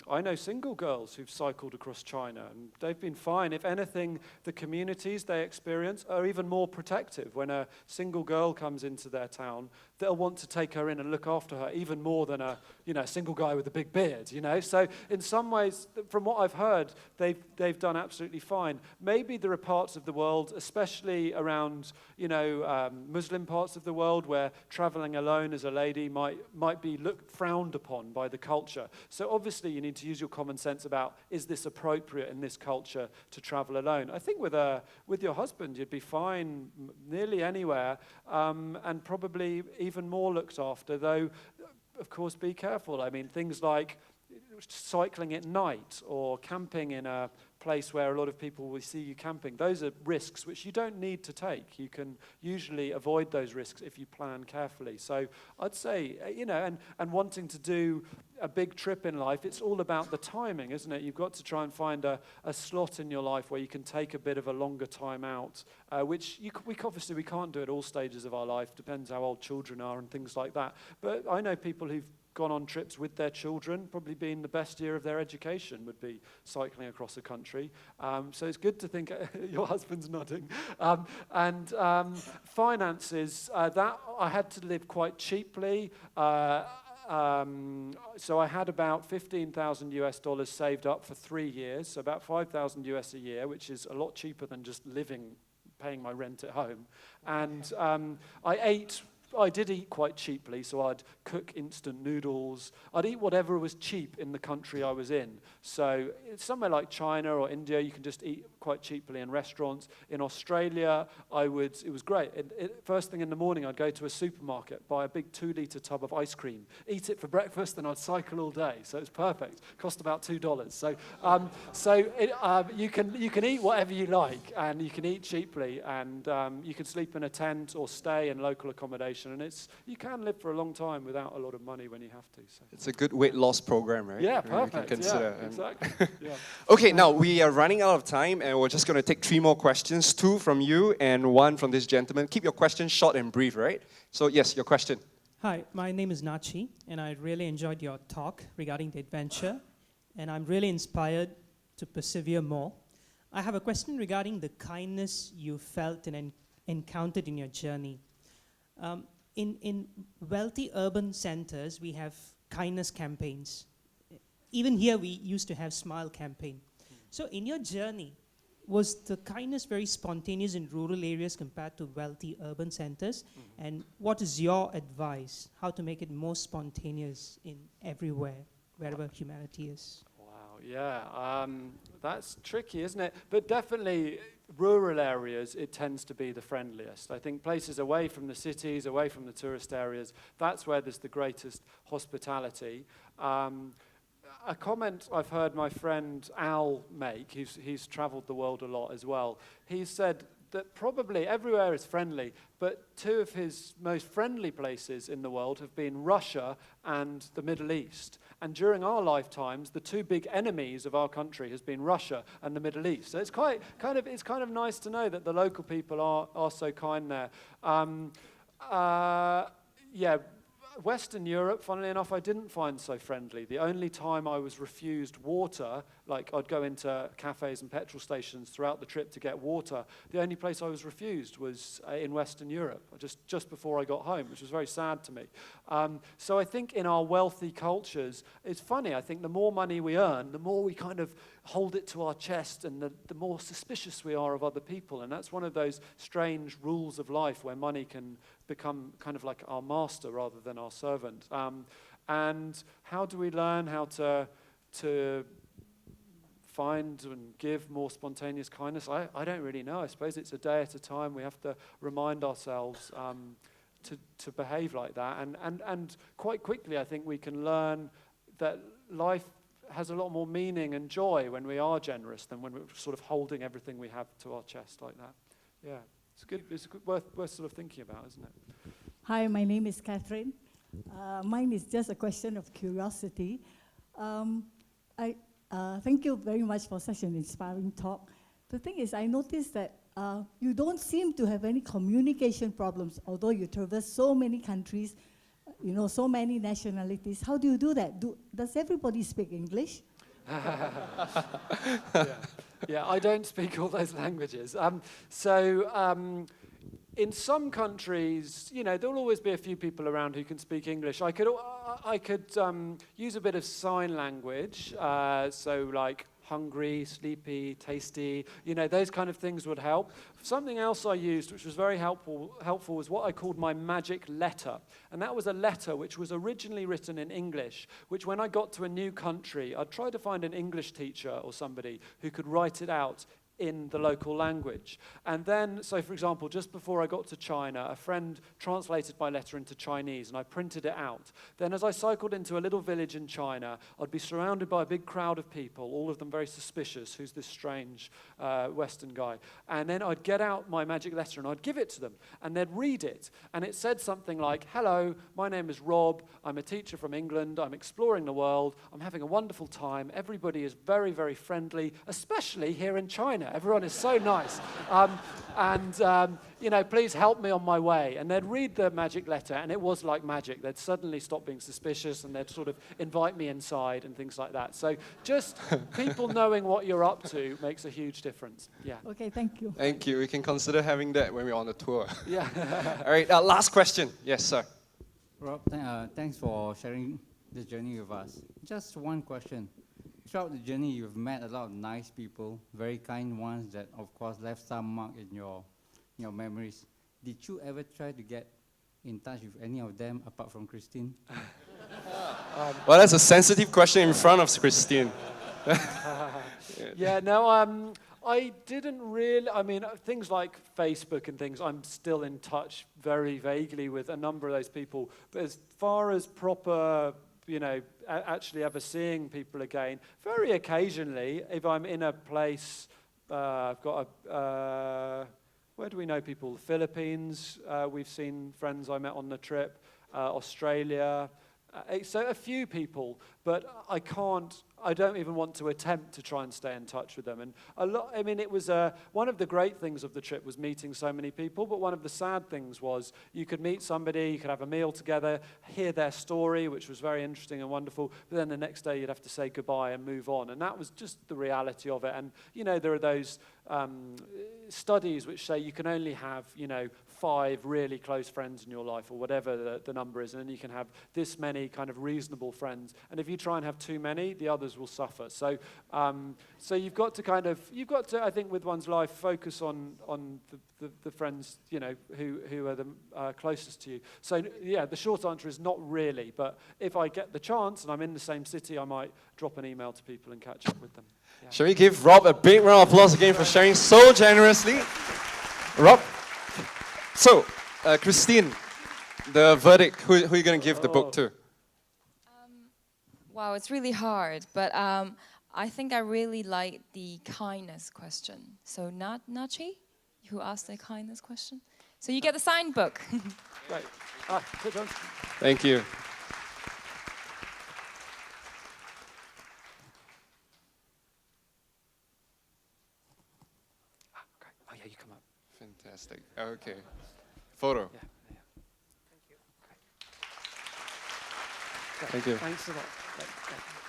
I know single girls who've cycled across China, and they've been fine. If anything, the communities they experience are even more protective. When a single girl comes into their town, they'll want to take her in and look after her even more than a single guy with a big beard. So in some ways, from what I've heard, they've done absolutely fine. Maybe there are parts of the world, especially around Muslim parts of the world, where traveling alone as a lady might be frowned upon by the culture. So obviously you need to use your common sense about, is this appropriate in this culture to travel alone? I think with your husband you'd be fine nearly anywhere, and probably even more looked after, though of course be careful. I mean, things like cycling at night or camping in a place where a lot of people will see you camping, those are risks which you don't need to take. You can usually avoid those risks if you plan carefully. So I'd say, and wanting to do a big trip in life, it's all about the timing, isn't it? You've got to try and find a slot in your life where you can take a bit of a longer time out, which obviously we can't do at all stages of our life, depends how old children are and things like that. But I know people who've gone on trips with their children, probably been the best year of their education would be cycling across the country. So it's good to think, your husband's nodding. Finances, that I had to live quite cheaply. So I had about $15,000 saved up for 3 years, so about $5,000 a year, which is a lot cheaper than just paying my rent at home. And I did eat quite cheaply, so I'd cook instant noodles. I'd eat whatever was cheap in the country I was in. So somewhere like China or India, you can just eat quite cheaply in restaurants. In Australia, it was great. First thing in the morning, I'd go to a supermarket, buy a big 2-litre tub of ice cream, eat it for breakfast, and I'd cycle all day. So it's perfect. Cost about $2. So you can eat whatever you like, and you can eat cheaply, and you can sleep in a tent or stay in local accommodation. And you can live for a long time without a lot of money when you have to. So. It's a good weight loss program, right? Yeah, You can perfect. consider. Yeah, exactly. Yeah. Okay, now we are running out of time, and we're just going to take 3 more questions, 2 from you and 1 from this gentleman. Keep your questions short and brief, right? So yes, your question. Hi, my name is Nachi, and I really enjoyed your talk regarding the adventure, and I'm really inspired to persevere more. I have a question regarding the kindness you felt and encountered in your journey. In wealthy urban centers, we have kindness campaigns. Even here, we used to have Smile campaign. So in your journey, was the kindness very spontaneous in rural areas compared to wealthy urban centers? And what is your advice, how to make it more spontaneous in everywhere, wherever humanity is? Wow, yeah, that's tricky, isn't it? But definitely, rural areas, it tends to be the friendliest. I think places away from the cities, away from the tourist areas, that's where there's the greatest hospitality. A comment I've heard my friend Al make, he's traveled the world a lot as well, he said that probably everywhere is friendly, but 2 of his most friendly places in the world have been Russia and the Middle East. And during our lifetimes, the 2 big enemies of our country has been Russia and the Middle East. So it's kind of nice to know that the local people are so kind there. Yeah. Western Europe, funnily enough, I didn't find so friendly. The only time I was refused water, like I'd go into cafes and petrol stations throughout the trip to get water, the only place I was refused was in Western Europe, just before I got home, which was very sad to me. So I think in our wealthy cultures, it's funny, I think the more money we earn, the more we kind of hold it to our chest, and the more suspicious we are of other people. And that's one of those strange rules of life where money can become kind of like our master rather than our servant. And how do we learn how to find and give more spontaneous kindness? I don't really know. I suppose it's a day at a time. We have to remind ourselves to behave like that. And quite quickly, I think we can learn that life has a lot more meaning and joy when we are generous than when we're sort of holding everything we have to our chest like that. Yeah, it's good. It's worth sort of thinking about, isn't it? Hi, my name is Catherine. Mine is just a question of curiosity. I thank you very much for such an inspiring talk. The thing is, I noticed that you don't seem to have any communication problems, although you traverse so many countries, you know, so many nationalities. How do you do that? Does everybody speak English? Yeah, I don't speak all those languages. In some countries, you know, there'll always be a few people around who can speak English. I could use a bit of sign language, so like hungry, sleepy, tasty, you know, those kind of things would help. Something else I used, which was very helpful was what I called my magic letter. And that was a letter which was originally written in English, which when I got to a new country, I'd try to find an English teacher or somebody who could write it out in the local language. And then, so for example, just before I got to China, a friend translated my letter into Chinese and I printed it out. Then as I cycled into a little village in China, I'd be surrounded by a big crowd of people, all of them very suspicious, who's this strange Western guy. And then I'd get out my magic letter and I'd give it to them and they'd read it. And it said something like, hello, my name is Rob, I'm a teacher from England, I'm exploring the world, I'm having a wonderful time, everybody is very, very friendly, especially here in China. Everyone is so nice. You know, please help me on my way. And they'd read the magic letter, and it was like magic. They'd suddenly stop being suspicious, and they'd sort of invite me inside and things like that. So just people knowing what you're up to makes a huge difference. Yeah. Okay, thank you. Thank you. We can consider having that when we're on the tour. Yeah. All right, last question. Yes, sir. Rob, thanks for sharing this journey with us. Just one question. Throughout the journey, you've met a lot of nice people, very kind ones that, of course, left some mark in your memories. Did you ever try to get in touch with any of them apart from Christine? Well, that's a sensitive question in front of Christine. Yeah, no, I didn't really, I mean, things like Facebook and things, I'm still in touch very vaguely with a number of those people. But as far as proper, you know, actually ever seeing people again, very occasionally, if I'm in a place, I've got where do we know people? The Philippines, we've seen friends I met on the trip, Australia, so a few people, but I don't even want to attempt to try and stay in touch with them. And I mean, it was one of the great things of the trip was meeting so many people, but one of the sad things was you could meet somebody, you could have a meal together, hear their story, which was very interesting and wonderful, but then the next day you'd have to say goodbye and move on. And that was just the reality of it. And, you know, there are those studies which say you can only have, you know, 5 really close friends in your life, or whatever the number is, and then you can have this many kind of reasonable friends. And if you try and have too many, the others will suffer. So, so you've got to, I think, with one's life, focus on the friends, you know, who are the closest to you. So, yeah, the short answer is not really. But if I get the chance and I'm in the same city, I might drop an email to people and catch up with them. Yeah. Shall we give Rob a big round of applause again for sharing so generously? Rob. So, Christine, the verdict, who are you going to give the book to? Wow, it's really hard, but I think I really like the kindness question. So Nachi, who asked the kindness question. So you get the signed book. Right. Thank you. Okay. Oh yeah, you come up. Fantastic. Okay. Photo. Yeah. Thank you. Thanks a lot.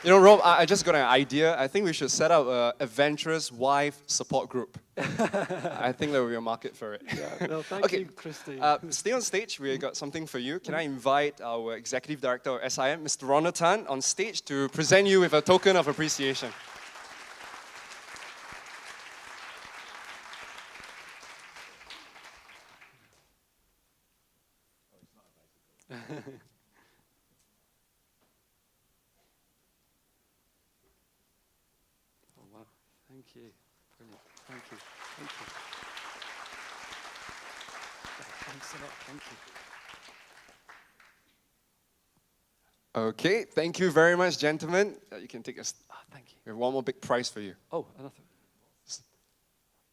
You know, Rob, I just got an idea. I think we should set up an adventurous wife support group. I think there will be a market for it. Yeah, no, thank you, Christine. Stay on stage. We got something for you. Can I invite our Executive Director of SIM, Mr. Ronald Tan, on stage to present you with a token of appreciation. Thank you. Brilliant. Thank you. Thank you. Thanks a lot. Thank you. Okay, thank you very much, gentlemen. You can take a... thank you. We have one more big prize for you. Oh, another.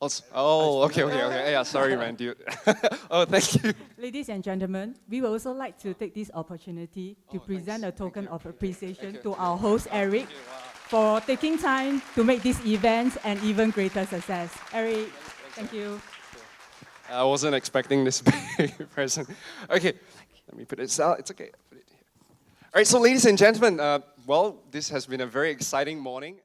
Okay. Yeah, sorry, man, dude. Oh, thank you. Ladies and gentlemen, we would also like to take this opportunity to present a token of appreciation to our host, Eric, for taking time to make this event an even greater success. Eric, thank you. I wasn't expecting this big present. Okay, let me put this out. It's okay. Put it here. All right, so ladies and gentlemen, well, this has been a very exciting morning.